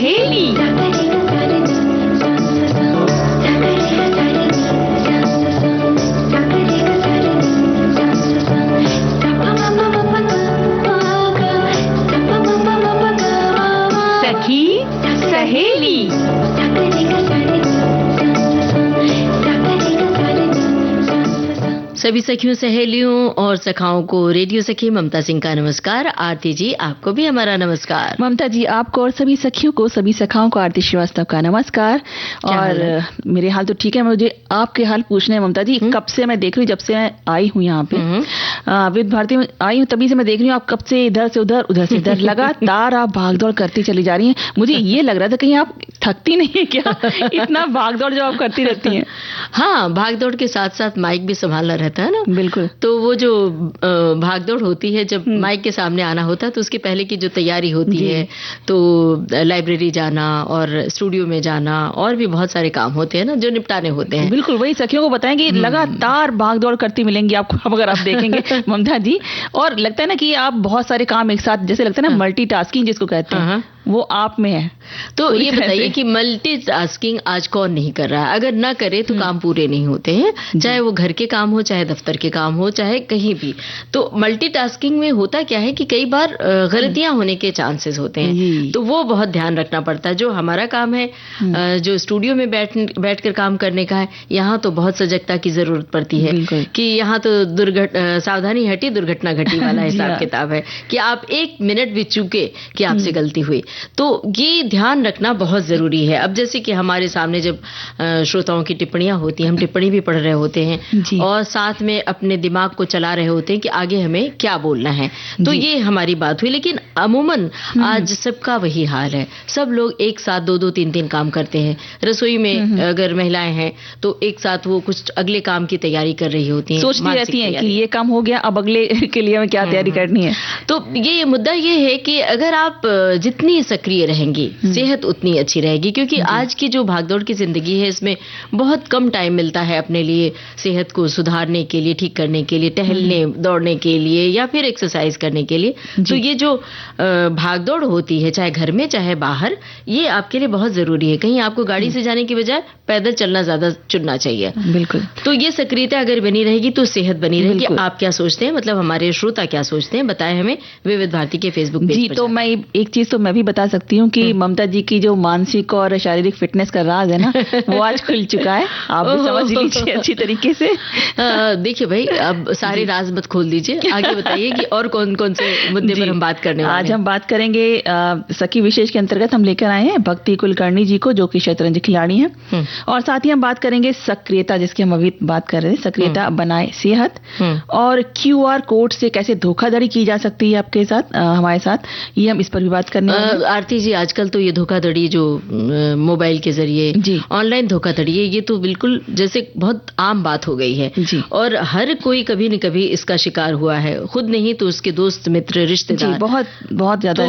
सहेली। सखी सहेली। सभी सखियों, सहेलियों और सखाओं को रेडियो सखी ममता सिंह का नमस्कार। आरती जी, आपको भी हमारा नमस्कार। ममता जी, आपको और सभी सखियों को, सभी सखाओं को आरती श्रीवास्तव का नमस्कार। और मेरे हाल तो ठीक है, मुझे आपके हाल पूछने हैं ममता जी। कब से मैं देख रही हूँ, जब से मैं आई हूँ यहाँ पे विद भारती में आई हूँ, तभी से मैं देख रही हूँ आप कब से इधर से उधर, उधर से इधर लगातार आप भागदौड़ करती चली जा रही हैं। मुझे ये लग रहा था कहीं आप थकती नहीं है क्या, इतना भागदौड़ जो आप करती रहती हैं। हाँ, भागदौड़ के साथ साथ माइक भी संभालना रहता है ना। बिल्कुल। तो वो जो भागदौड़ होती है, जब माइक के सामने आना होता है तो उसके पहले की जो तैयारी होती है, तो लाइब्रेरी जाना और स्टूडियो में जाना और भी बहुत सारे काम होते हैं ना जो निपटाने होते हैं। बिल्कुल, वही सखियों को बताएंगे, लगातार भागदौड़ करती मिलेंगी आपको अगर आप देखेंगे ममता जी। और लगता है ना कि आप बहुत सारे काम एक साथ, जैसे लगता है ना मल्टीटास्किंग जिसको कहते हैं, वो आप में है। तो ये बताइए कि मल्टीटास्किंग आज कौन नहीं कर रहा है? अगर ना करे तो काम पूरे नहीं होते हैं, चाहे वो घर के काम हो, चाहे दफ्तर के काम हो, चाहे कहीं भी। तो मल्टीटास्किंग में होता क्या है कि कई बार गलतियां होने के चांसेस होते हैं, तो वो बहुत ध्यान रखना पड़ता है। जो हमारा काम है, जो स्टूडियो में बैठकर काम करने का है, यहाँ तो बहुत सजगता की जरूरत पड़ती है कि यहाँ तो सावधानी हटी दुर्घटना घटी वाला हिसाब किताब है कि आप एक मिनट भी चूके कि आपसे गलती हुई। तो ये ध्यान रखना बहुत जरूरी है। अब जैसे कि हमारे सामने जब श्रोताओं की टिप्पणियां होती हैं, हम टिप्पणी भी पढ़ रहे होते हैं और साथ में अपने दिमाग को चला रहे होते हैं कि आगे हमें क्या बोलना है, तो ये हमारी बात हुई। लेकिन अमूमन आज सबका वही हाल है, सब लोग एक साथ दो दो तीन तीन काम करते हैं। रसोई में अगर महिलाएं हैं तो एक साथ वो कुछ अगले काम की तैयारी कर रही होती हैं, सोचती रहती हैं कि ये काम हो गया, अब अगले के लिए हमें क्या तैयारी करनी है। तो ये मुद्दा ये है कि अगर आप जितनी सक्रिय रहेंगी, सेहत उतनी अच्छी रहेगी। क्योंकि आज की जो भागदौड़ की जिंदगी है, इसमें बहुत कम टाइम मिलता है अपने लिए, सेहत को सुधारने के लिए, ठीक करने के लिए, टहलने दौड़ने के लिए या फिर एक्सरसाइज करने के लिए। तो ये जो भागदौड़ होती है, चाहे घर में चाहे बाहर, ये आपके लिए बहुत जरूरी है। कहीं आपको गाड़ी से जाने की बजाय पैदल चलना ज्यादा चुनना चाहिए। बिल्कुल। तो ये सक्रियता अगर बनी रहेगी तो सेहत बनी रहेगी। आप क्या सोचते हैं, मतलब हमारे श्रोता क्या सोचते हैं, बताएं हमें विविध भारती के फेसबुक पेज पर। तो मैं एक चीज तो मैं भी बता सकती हूँ कि ममता जी की जो मानसिक और शारीरिक फिटनेस का राज है ना, वो आज खुल चुका है। आप भी समझ लीजिए अच्छी तरीके से। देखिए भाई, अब सारे राज मत खोल दीजिए, आगे बताइए कि और कौन कौन से मुद्दे पर हम बात करने वाले हैं। आज हम बात करेंगे सखी विशेष के अंतर्गत हम लेकर आए हैं भक्ति कुलकर्णी जी को, जो कि शतरंज खिलाड़ी हैं। और साथ ही हम बात करेंगे सक्रियता, जिसकी हम अभी बात कर रहे हैं, सक्रियता बनाए सेहत। और QR कोड से कैसे धोखाधड़ी की जा सकती है आपके साथ, हमारे साथ, ये हम इस पर भी बात करने वाले हैं। आरती जी, आजकल तो ये धोखाधड़ी जो मोबाइल के जरिए ऑनलाइन धोखाधड़ी है, ये तो बिल्कुल जैसे बहुत आम बात हो गई है और हर कोई कभी न कभी इसका शिकार हुआ है, खुद नहीं तो उसके दोस्त मित्र रिश्तेदार। बहुत बहुत ज्यादा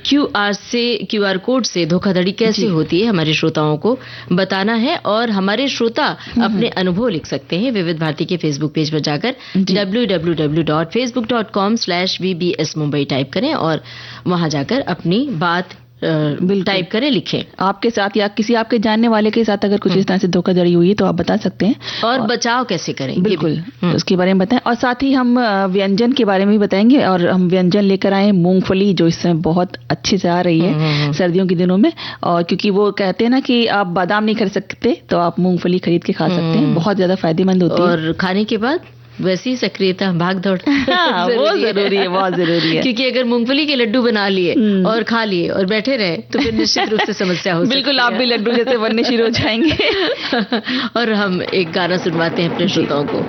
QR कोड से धोखाधड़ी कैसे होती है, हमारे श्रोताओं को बताना है। और हमारे श्रोता अपने अनुभव लिख सकते हैं विविध भारती के फेसबुक पेज पर जाकर www.facebook.com/VBS Mumbai टाइप करें और वहां जाकर अपनी बात टाइप करें, लिखें। आपके साथ या किसी आपके जानने वाले के साथ अगर कुछ इस तरह से धोखाधड़ी हुई है तो आप बता सकते हैं। और बचाव कैसे करें, बिल्कुल उसके बारे में बताएं। और साथ ही हम व्यंजन के बारे में भी बताएंगे। और हम व्यंजन लेकर आए मूंगफली, जो इस समय बहुत अच्छे से आ रही है सर्दियों के दिनों में। और क्योंकि वो कहते हैं ना कि आप बादाम नहीं खरीद सकते, तो आप मूंगफली खरीद के खा सकते हैं, बहुत ज्यादा फायदेमंद होती है। और खाने के बाद वैसी सक्रियता, भाग दौड़ वो जरूरी है, बहुत जरूरी है। क्योंकि अगर मूंगफली के लड्डू बना लिए और खा लिए और बैठे रहे तो फिर निश्चित रूप से समस्या हो सकती है। बिल्कुल, आप भी लड्डू जैसे बनने शुरू हो जाएंगे। और हम एक गाना सुनवाते हैं अपने श्रोताओं को।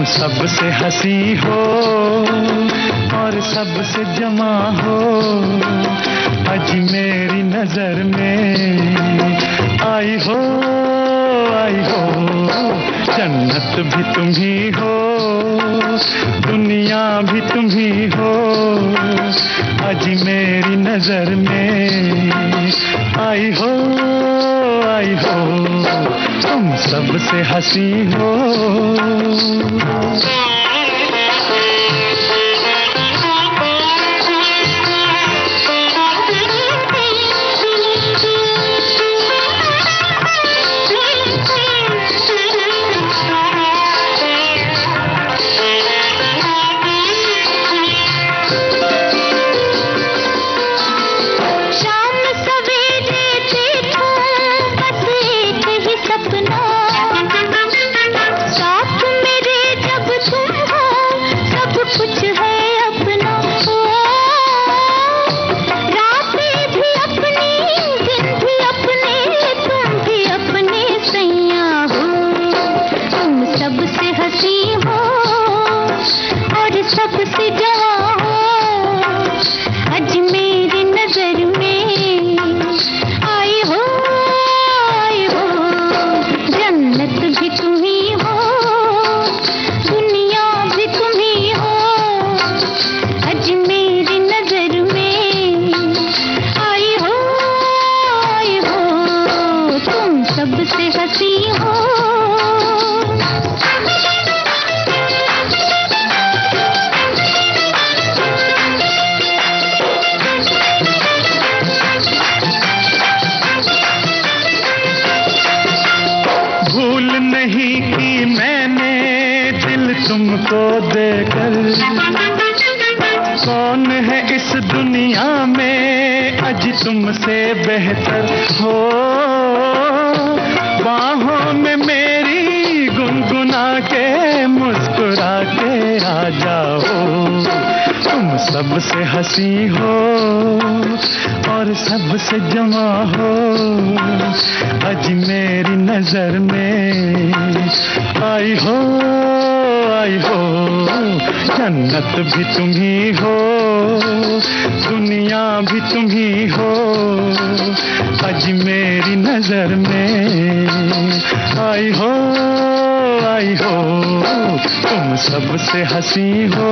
सबसे हंसी हो सबसे जमा हो, आज मेरी नजर में आई हो, आई हो। जन्नत भी तुम ही हो, दुनिया भी तुम ही हो, आज मेरी नजर में आई हो, आई हो। तुम सबसे हंसी हो। तुमको देकर कौन है इस दुनिया में आज तुमसे बेहतर हो। बाहों में मेरी गुनगुना के मुस्कुरा के आ जाओ। तुम सबसे हंसी हो और सबसे जमा हो, आज मेरी नजर में आई हो, आई हो। जन्नत भी तुम ही हो, दुनिया भी तुम ही हो, आज मेरी नजर में आई हो, आई हो। तुम सबसे हंसी हो।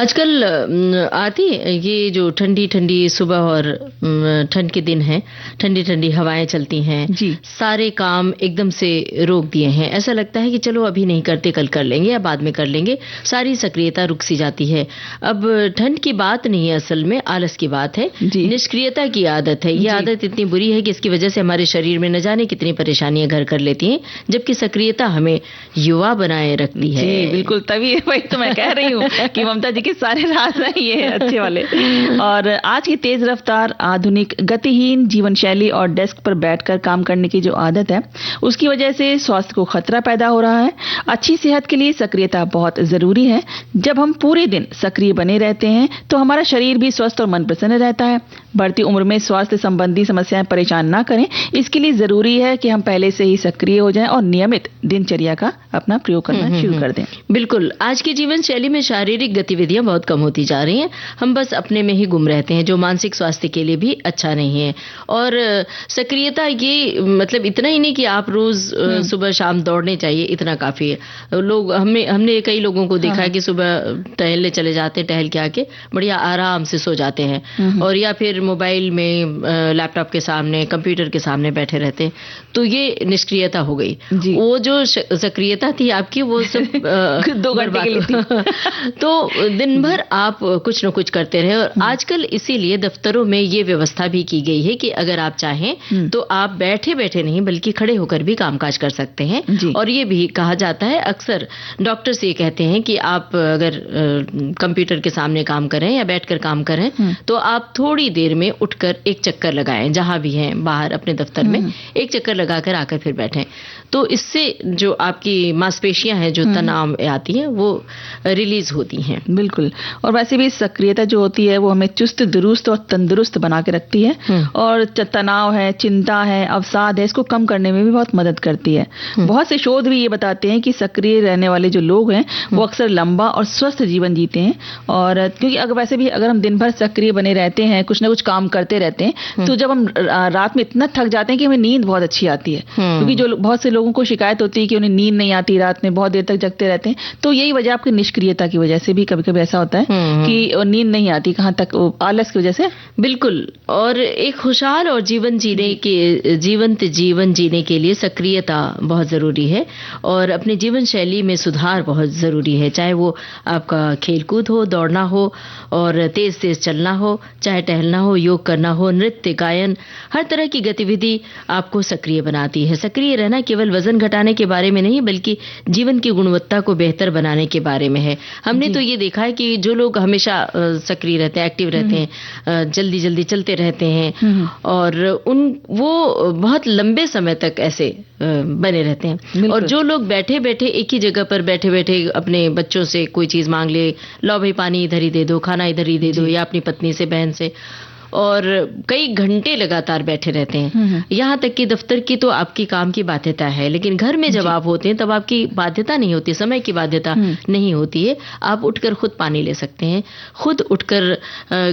आजकल आती ये जो ठंडी ठंडी सुबह और ठंड के दिन हैं, ठंडी ठंडी हवाएं चलती हैं जी। सारे काम एकदम से रोक दिए हैं। ऐसा लगता है कि चलो अभी नहीं करते, कल कर लेंगे या बाद में कर लेंगे। सारी सक्रियता रुक सी जाती है। अब ठंड की बात नहीं है, असल में आलस की बात है, निष्क्रियता की आदत है। ये आदत इतनी बुरी है कि इसकी वजह से हमारे शरीर में न जाने कितनी परेशानियां घर कर लेती हैं, जबकि सक्रियता हमें युवा बनाए रखती है। जी बिल्कुल, तभी वही तो मैं कह रही हूँ कि ममता जी के सारे राज हैं ये अच्छे वाले। और आज की तेज रफ्तार, आधुनिक, गतिहीन जीवन शैली और डेस्क पर बैठकर काम करने की जो आदत है, उसकी वजह से स्वास्थ्य को खतरा पैदा हो रहा है। अच्छी सेहत के लिए सक्रियता बहुत जरूरी है। जब हम पूरे दिन सक्रिय बने रहते हैं तो हमारा शरीर भी स्वस्थ और मन प्रसन्न रहता है। बढ़ती उम्र में स्वास्थ्य संबंधी समस्याएं परेशान ना करें, इसके लिए जरूरी है कि हम पहले से ही सक्रिय हो जाएं और नियमित दिनचर्या का अपना प्रयोग करना शुरू कर दें। बिल्कुल, आज की जीवन शैली में शारीरिक गतिविधियां बहुत कम होती जा रही हैं। हम बस अपने में ही गुम रहते हैं, जो मानसिक स्वास्थ्य के लिए भी अच्छा नहीं है। और सक्रियता ये मतलब इतना ही नहीं कि आप रोज सुबह शाम दौड़ने चाहिए, इतना काफी है। लोग हमने कई लोगों को देखा है कि सुबह टहलने चले जाते, टहल के आके बढ़िया आराम से सो जाते हैं। और या फिर मोबाइल में, लैपटॉप के सामने, कंप्यूटर के सामने बैठे रहते हैं, तो ये निष्क्रियता हो गई। वो जो सक्रियता थी आपकी, वो सब 2 घंटे के लिए थी। तो दिन भर आप कुछ न कुछ करते रहे। और आजकल इसीलिए दफ्तरों में ये व्यवस्था भी की गई है कि अगर आप चाहें तो आप बैठे बैठे नहीं बल्कि खड़े होकर भी कामकाज कर सकते हैं। और ये भी कहा जाता है, अक्सर डॉक्टर्स ये कहते हैं कि आप अगर कंप्यूटर के सामने काम करें या बैठकर काम करें तो आप थोड़ी देर में उठकर एक चक्कर लगाएं, जहां भी हैं बाहर अपने दफ्तर में एक चक्कर लगाकर आकर फिर बैठें। तो इससे जो आपकी मांसपेशियां हैं, जो तनाव आती हैं, वो रिलीज होती हैं। बिल्कुल। और वैसे भी सक्रियता जो होती है वो हमें चुस्त दुरुस्त और तंदुरुस्त बना के रखती है। और तनाव है, चिंता है, अवसाद है, इसको कम करने में भी बहुत मदद करती है। बहुत से शोध भी ये बताते हैं कि सक्रिय रहने वाले जो लोग हैं वो अक्सर लंबा और स्वस्थ जीवन जीते हैं। और क्योंकि अगर वैसे भी अगर हम दिन भर सक्रिय बने रहते हैं, कुछ ना कुछ काम करते रहते हैं, तो जब हम रात में इतना थक जाते हैं कि हमें नींद बहुत अच्छी आती है। क्योंकि जो बहुत से लोगों को शिकायत होती है कि उन्हें नींद नहीं आती, रात में बहुत देर तक जगते रहते हैं, तो यही वजह आपकी निष्क्रियता की वजह से भी कभी कभी ऐसा होता है कि नींद नहीं आती, कहाँ तक आलस की वजह से। बिल्कुल। और एक खुशहाल और जीवंत जीवन जीने के लिए सक्रियता बहुत जरूरी है और अपने जीवन शैली में सुधार बहुत जरूरी है। चाहे वो आपका खेलकूद हो, दौड़ना हो और तेज तेज चलना हो, चाहे टहलना हो, योग करना हो, नृत्य, गायन, हर तरह की गतिविधि आपको सक्रिय बनाती है। सक्रिय रहना केवल वजन घटाने के बारे में नहीं बल्कि जीवन की गुणवत्ता को बेहतर बनाने के बारे में है। हमने तो ये देखा है कि जो लोग हमेशा सक्रिय रहते हैं, एक्टिव रहते हैं, जल्दी जल्दी चलते रहते हैं और वो बहुत लंबे समय तक ऐसे बने रहते हैं। और जो लोग बैठे बैठे एक ही जगह पर बैठे बैठे अपने बच्चों से कोई चीज मांग ले, लो भाई पानी इधर ही दे दो, खाना इधर ही दे दो, या अपनी पत्नी से, बहन से, और कई घंटे लगातार बैठे रहते हैं। यहाँ तक कि दफ्तर की तो आपकी काम की बाध्यता है, लेकिन घर में जब आप होते हैं तब आपकी बाध्यता नहीं होती, समय की बाध्यता नहीं होती है। आप उठकर खुद पानी ले सकते हैं, खुद उठकर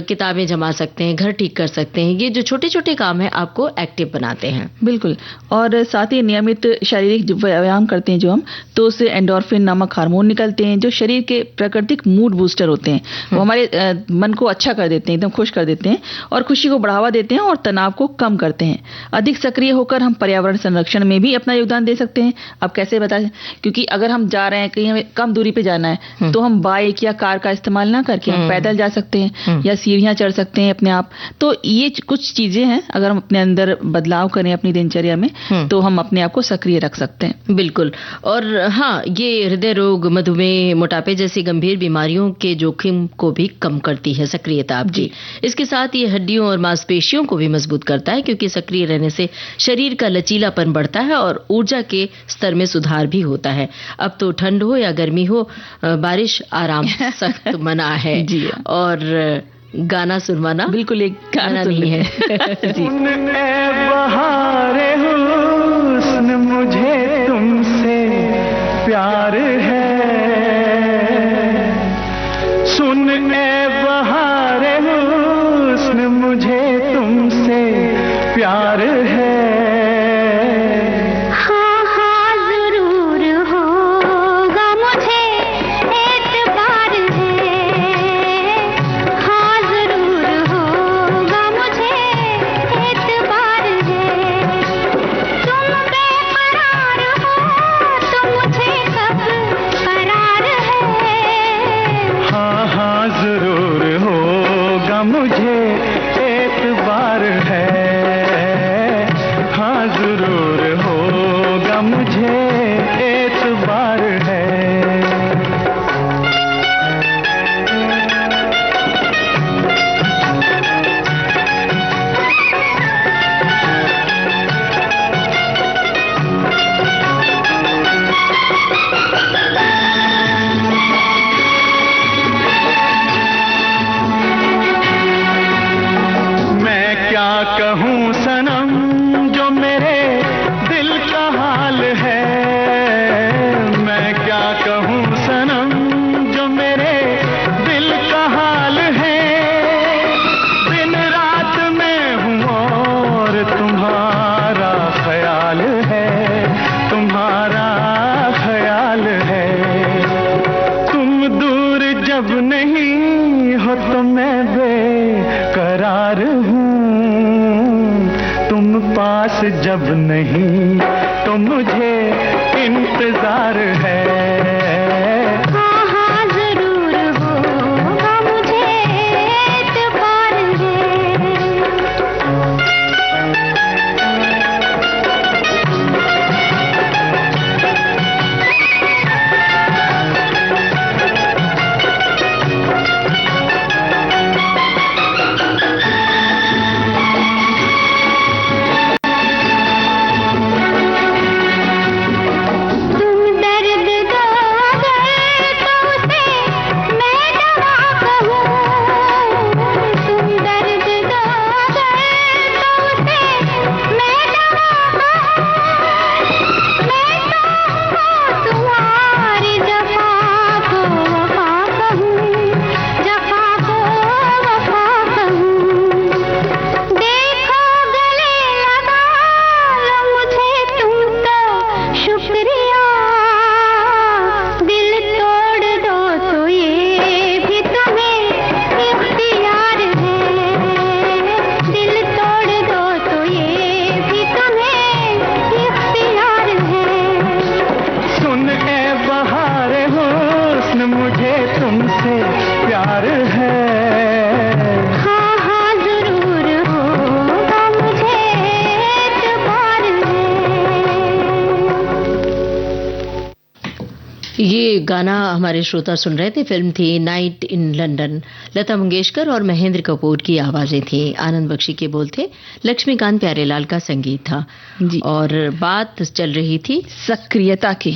किताबें जमा सकते हैं, घर ठीक कर सकते हैं। ये जो छोटे छोटे काम है आपको एक्टिव बनाते हैं। बिल्कुल। और साथ ही नियमित शारीरिक व्यायाम करते हैं जो हम, तो उससे एंडोर्फिन नामक हार्मोन निकलते हैं जो शरीर के प्राकृतिक मूड बूस्टर होते हैं। वो हमारे मन को अच्छा कर देते हैं, एकदम खुश कर देते हैं और खुशी को बढ़ावा देते हैं और तनाव को कम करते हैं। अधिक सक्रिय होकर हम पर्यावरण संरक्षण में भी अपना योगदान दे सकते हैं। अब कैसे बताएं? क्योंकि अगर हम जा रहे हैं, कहीं हमें कम दूरी पे जाना है, तो हम बाइक या कार का इस्तेमाल ना करके हम पैदल जा सकते हैं या सीढ़ियां चढ़ सकते हैं अपने आप। तो ये कुछ चीजें हैं, अगर हम अपने अंदर बदलाव करें अपनी दिनचर्या में, तो हम अपने आप को सक्रिय रख सकते हैं। बिल्कुल। और हाँ, ये हृदय रोग, मधुमेह, मोटापे जैसी गंभीर बीमारियों के जोखिम को भी कम करती है सक्रियता आपकी। इसके साथ ये हड्डियों और मांसपेशियों को भी मजबूत करता है, क्योंकि सक्रिय रहने से शरीर का लचीलापन बढ़ता है और ऊर्जा के स्तर में सुधार भी होता है। अब तो ठंड हो या गर्मी हो, बारिश, आराम सख्त मना है। और गाना सुनवाना बिल्कुल एक गाना नहीं है। बहारे हुस्न मुझे तुमसे प्यार है, सुन ए बहारे हुस्न मुझे तुमसे प्यार है। जब नहीं हो तो मैं बेकरार हूँ। जब नहीं तो मुझे इंतजार है। हाँ हाँ जरूर होगा मुझे एतबार ये गाना हमारे श्रोता सुन रहे थे। फिल्म थी night in London. Lata Mangeshkar और महेंद्र कपूर की आवाजें थी। आनंद बख्शी के बोल थे। लक्ष्मीकांत प्यारेलाल का संगीत था जी। और बात चल रही थी सक्रियता की,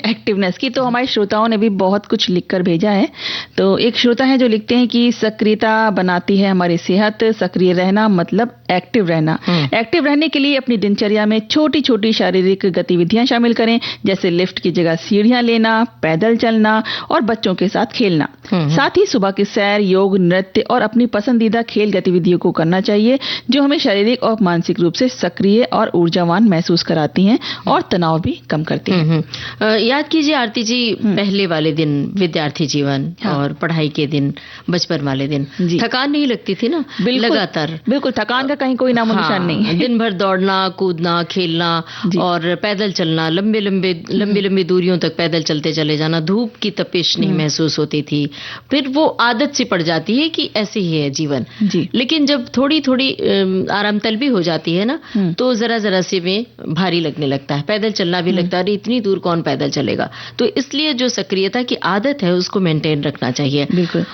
एक्टिवनेस की। तो हमारे श्रोताओं ने भी बहुत कुछ लिखकर भेजा है। तो एक श्रोता है जो लिखते हैं कि सक्रियता बनाती है हमारी सेहत। सक्रिय रहना मतलब एक्टिव रहना। एक्टिव रहने के लिए अपनी दिनचर्या में छोटी छोटी शारीरिक गतिविधियां शामिल करें, जैसे लिफ्ट की जगह सीढ़ियां लेना, पैदल चलना और बच्चों के साथ खेलना। साथ ही सुबह की सैर, योग, नृत्य और अपनी पसंदीदा खेल गतिविधियों को करना चाहिए, जो हमें शारीरिक और मानसिक रूप से सक्रिय और ऊर्जावान महसूस कराती हैं और तनाव भी कम करती हैं। याद कीजिए आरती जी, पहले वाले दिन विद्यार्थी जीवन और पढ़ाई के दिन, बचपन वाले दिन, थकान नहीं लगती थी ना लगातार। बिल्कुल, थकान का कहीं कोई नामो निशान नहीं है। दिन भर दौड़ना, कूदना, खेलना और पैदल चलना, लंबी दूरियों तक पैदल चलते चले जाना। धूप की तपिश नहीं महसूस होती थी। फिर वो आदत सी पड़ जाती है कि ऐसे ही है जीवन। लेकिन जब थोड़ी थोड़ी आराम तलबी हो जाती है ना, तो जरा से में भारी लगने लगता है। पैदल चलना भी लगता है, इतनी दूर कौन पैदल चलेगा। तो इसलिए जो सक्रियता की आदत है उसको मेंटेन रखना चाहिए। बिल्कुल।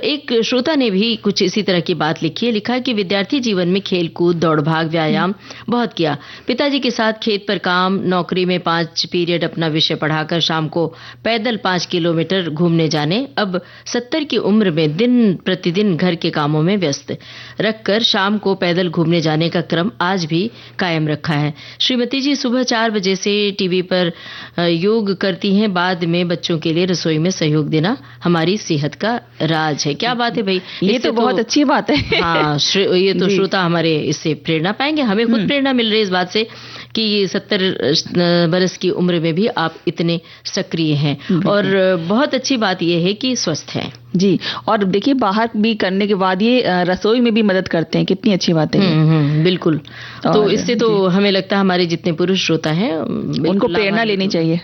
एक श्रोता ने भी कुछ इसी तरह की बात लिखी है। लिखा है कि विद्यार्थी जीवन में खेल कूद, दौड़ भाग, व्यायाम बहुत किया। पिताजी के साथ खेत पर काम, नौकरी में 5 पीरियड अपना विषय पढ़ाकर शाम को पैदल 5 किलोमीटर घूमने जाने। अब 70 की उम्र में दिन प्रतिदिन घर के कामों में व्यस्त रखकर शाम को पैदल घूमने जाने का क्रम आज भी कायम रखा है। श्रीमती जी सुबह 4 बजे से टीवी पर योग करती हैं। बाद में बच्चों के लिए रसोई में सहयोग देना हमारी सेहत का राज है। क्या बात है भाई, ये तो बहुत अच्छी बात है। हाँ, ये तो श्रोता हमारे इससे प्रेरणा पाएंगे। हमें खुद प्रेरणा मिल रही है इस बात से कि ये 70 बरस की उम्र में भी आप इतने सक्रिय हैं। और बहुत अच्छी बात यह है कि स्वस्थ हैं जी। और देखिए, बाहर भी करने के बाद ये रसोई में भी मदद करते हैं। कितनी अच्छी बात है। बिल्कुल। तो इससे तो हमें लगता है हमारे जितने पुरुष श्रोता हैं उनको प्रेरणा लेनी चाहिए।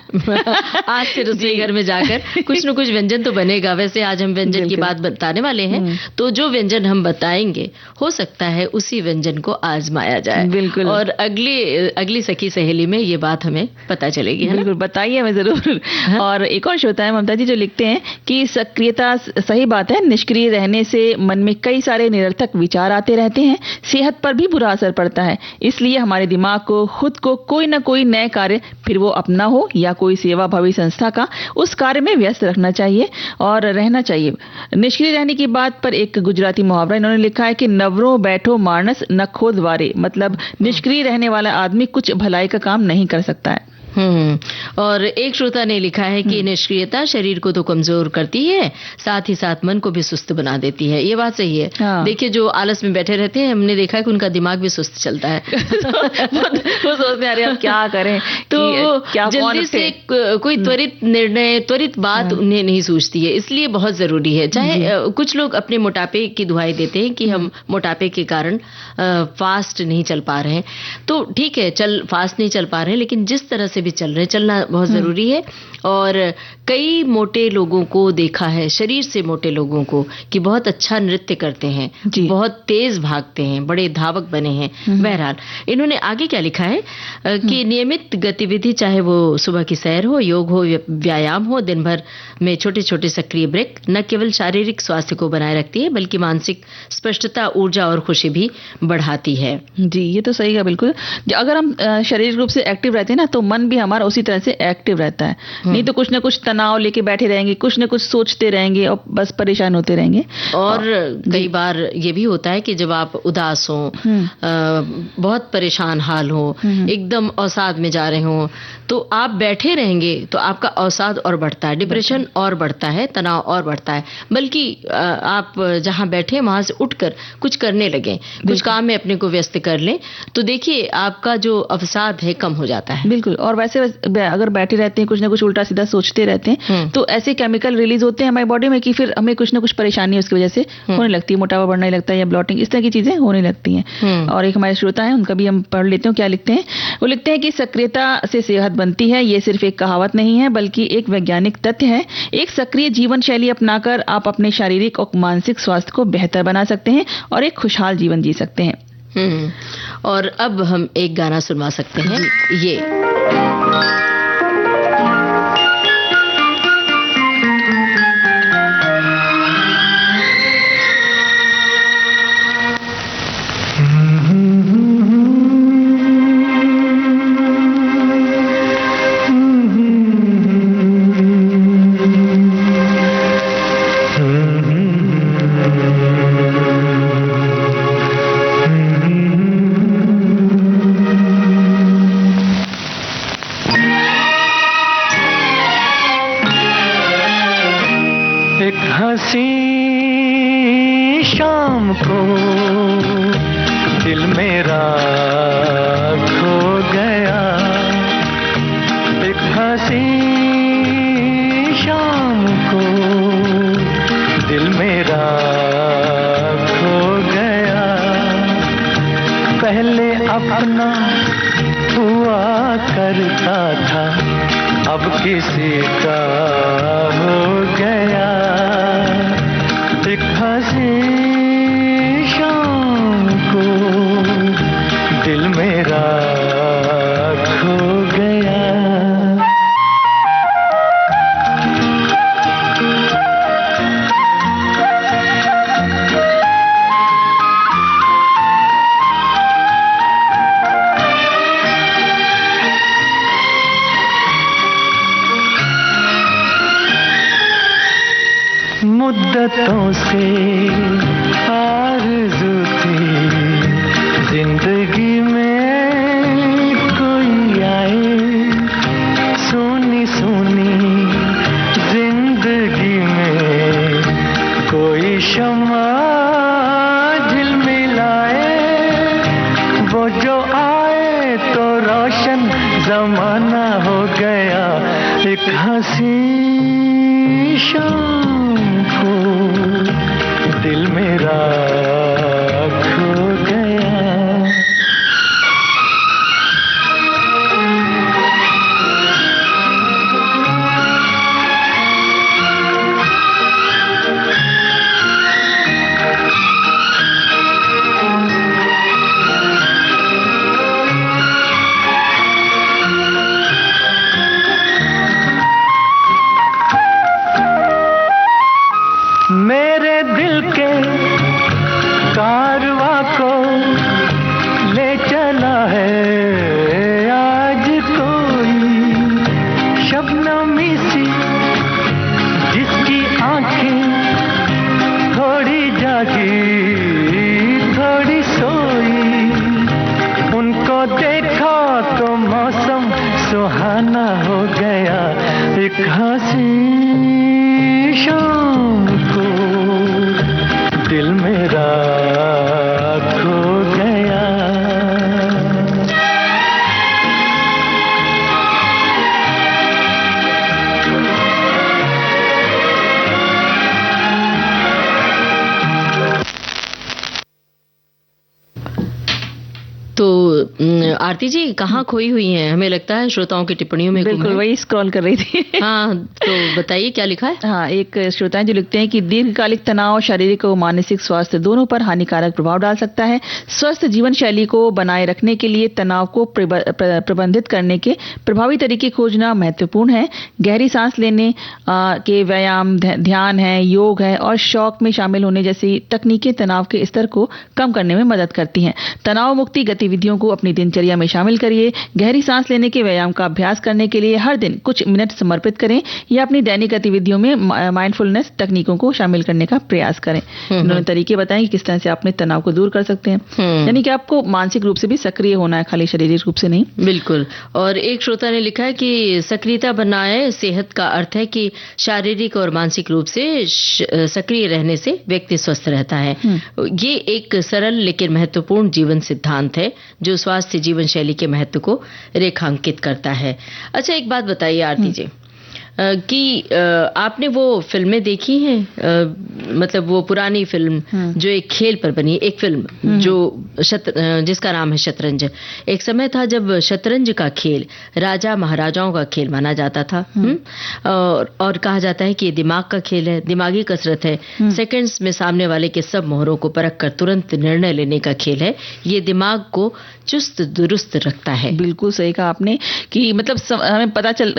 आज से रसोई घर में जाकर कुछ न कुछ व्यंजन तो बनेगा। वैसे आज हम व्यंजन की बात बताने वाले हैं, तो जो व्यंजन हम बताएंगे हो सकता है उसी व्यंजन को आजमाया जाए। बिल्कुल। और अगली सखी सहेली में ये बात हमें पता चलेगी। बिल्कुल, बताइए हमें जरूर। और एक और श्रोता है ममता जी जो लिखते हैं कि सक्रियता सही बात है। निष्क्रिय रहने से मन में कई सारे निरर्थक विचार आते रहते हैं, सेहत पर भी बुरा असर पड़ता है। इसलिए हमारे दिमाग को खुद को कोई ना कोई नए कार्य, फिर वो अपना हो या कोई सेवा भावी संस्था का, उस कार्य में व्यस्त रखना चाहिए और रहना चाहिए। निष्क्रिय रहने की बात पर एक गुजराती मुहावरा इन्होंने लिखा है कि नवरो बैठो मानस न खोद वारे। मतलब निष्क्रिय रहने वाला आदमी कुछ भलाई का काम नहीं कर सकता है। और एक श्रोता ने लिखा है कि निष्क्रियता शरीर को तो कमजोर करती है, साथ ही साथ मन को भी सुस्त बना देती है। ये बात सही है। हाँ। देखिए, जो आलस में बैठे रहते हैं, हमने देखा है कि उनका दिमाग भी सुस्त चलता है। वो सोचते हैं अरे अब क्या करें, तो क्या जल्दी से कोई त्वरित निर्णय, त्वरित बात उन्हें नहीं सूझती है, इसलिए बहुत जरूरी है। चाहे कुछ लोग अपने मोटापे की दुहाई देते हैं कि हम मोटापे के कारण फास्ट नहीं चल पा रहे हैं, तो ठीक है, फास्ट नहीं चल पा रहे हैं, लेकिन जिस तरह से भी चल रहे हैं, चलना बहुत जरूरी है। और कई मोटे लोगों को देखा है, शरीर से मोटे लोगों को, कि बहुत अच्छा नृत्य करते हैं, बहुत तेज भागते हैं, बड़े धावक बने हैं। बहरहाल, इन्होंने आगे क्या लिखा है कि नियमित गतिविधि, चाहे वो सुबह की सैर हो, योग हो, व्यायाम हो, दिन भर में छोटे छोटे सक्रिय ब्रेक न केवल शारीरिक स्वास्थ्य को बनाए रखती है, बल्कि मानसिक स्पष्टता, ऊर्जा और खुशी भी बढ़ाती है। जी, ये तो सही है बिल्कुल। अगर हम शारीरिक रूप से एक्टिव रहते हैं ना, तो मन भी हमारा उसी तरह से एक्टिव रहता है। नहीं तो कुछ ना कुछ तनाव लेके बैठे रहेंगे, कुछ ना कुछ सोचते रहेंगे और बस परेशान होते रहेंगे। और कई बार ये भी होता है कि जब आप उदास हो, बहुत परेशान हाल हो, एकदम अवसाद में जा रहे हो, तो आप बैठे रहेंगे तो आपका अवसाद और बढ़ता है, डिप्रेशन और बढ़ता है, तनाव और बढ़ता है। बल्कि आप जहां बैठे वहां से उठकर कुछ करने लगे, कुछ काम में अपने को व्यस्त कर लें, तो देखिए आपका जो अवसाद है कम हो जाता है। बिल्कुल। और वैसे अगर बैठे रहते हैं, कुछ ना कुछ उल्टा सीधा सोचते रहते हैं, तो ऐसे केमिकल रिलीज होते हैं हमारी बॉडी में कि फिर हमें कुछ ना कुछ परेशानी उसकी वजह से होने लगती है, मोटापा बढ़ने लगता है या ब्लॉटिंग, इस तरह की चीजें होने लगती हैं। और एक हमारे श्रोता हैं, उनका भी हम पढ़ लेते हैं, क्या लिखते हैं। वो लिखते हैं कि सक्रियता से सेहत बनती है, ये सिर्फ एक कहावत नहीं है बल्कि एक वैज्ञानिक तथ्य है। एक सक्रिय जीवन शैली अपनाकर आप अपने शारीरिक और मानसिक स्वास्थ्य को बेहतर बना सकते हैं और एक खुशहाल जीवन जी सकते हैं। और अब हम एक गाना सुनवा सकते हैं, ये शाम को दिल मेरा खो गया, एक हंसी शाम को दिल मेरा खो गया। पहले अपना हुआ करता था, अब किसी का हो गया। एक हंसी शाम को दिल मेरा खो गया। मुद्दतों से आरज़ू थी जिंदगी में कोई आए, सुनी सुनी जिंदगी में कोई शम्मा झिलमिलाए। वो जो आए तो रोशन जमाना हो गया। एक हंसी शाम दिल मेरा खो गया। एक हंसी शाम को दिल मेरा खो गया। तो आरती जी कहाँ खोई हुई हैं? हमें लगता है श्रोताओं की टिप्पणियों में गुम बिल्कुल है। वही स्क्रॉल कर रही थी। हाँ, तो बताइए क्या लिखा है। हाँ, एक श्रोता है जो लिखते हैं कि दीर्घकालिक तनाव शारीरिक और मानसिक स्वास्थ्य दोनों पर हानिकारक प्रभाव डाल सकता है। स्वस्थ जीवन शैली को बनाए रखने के लिए तनाव को प्रबंधित करने के प्रभावी तरीके खोजना महत्वपूर्ण है। गहरी सांस लेने के व्यायाम, ध्यान है, योग है और शौक में शामिल होने जैसी तकनीकें तनाव के स्तर को कम करने में मदद करती हैं। तनाव मुक्ति गतिविधियों को अपनी दिनचर्या में शामिल करिए। गहरी सांस लेने के व्यायाम का अभ्यास करने के लिए हर दिन कुछ मिनट समर्पित करें या अपनी दैनिक गतिविधियों में माइंडफुलनेस तकनीकों को शामिल करने का प्रयास करें। उन्होंने तरीके बताए कि किस तरह से अपने तनाव को दूर कर सकते हैं। यानी कि आपको मानसिक रूप से भी सक्रिय होना है, खाली शारीरिक रूप से नहीं। बिल्कुल। और एक श्रोता ने लिखा है कि सक्रियता बनाए सेहत का अर्थ है कि शारीरिक और मानसिक रूप से सक्रिय रहने से व्यक्ति स्वस्थ रहता है। ये एक सरल लेकिन महत्वपूर्ण जीवन सिद्धांत है जो स्वास्थ्य जीवन शैली के महत्व को रेखांकित करता है। अच्छा, एक बात बताइए आरती जी कि आपने वो फिल्में देखी हैं, मतलब वो पुरानी फिल्म जो एक खेल पर बनी, एक फिल्म जो जिसका नाम है शतरंज। एक समय था जब शतरंज का खेल राजा महाराजाओं का खेल माना जाता था। और कहा जाता है कि ये दिमाग का खेल है, दिमागी कसरत है। सेकंड्स में सामने वाले के सब मोहरों को परख कर तुरंत निर्णय लेने का खेल है। ये दिमाग को चुस्त दुरुस्त रखता है। बिल्कुल सही कहा आपने कि मतलब हमें पता चल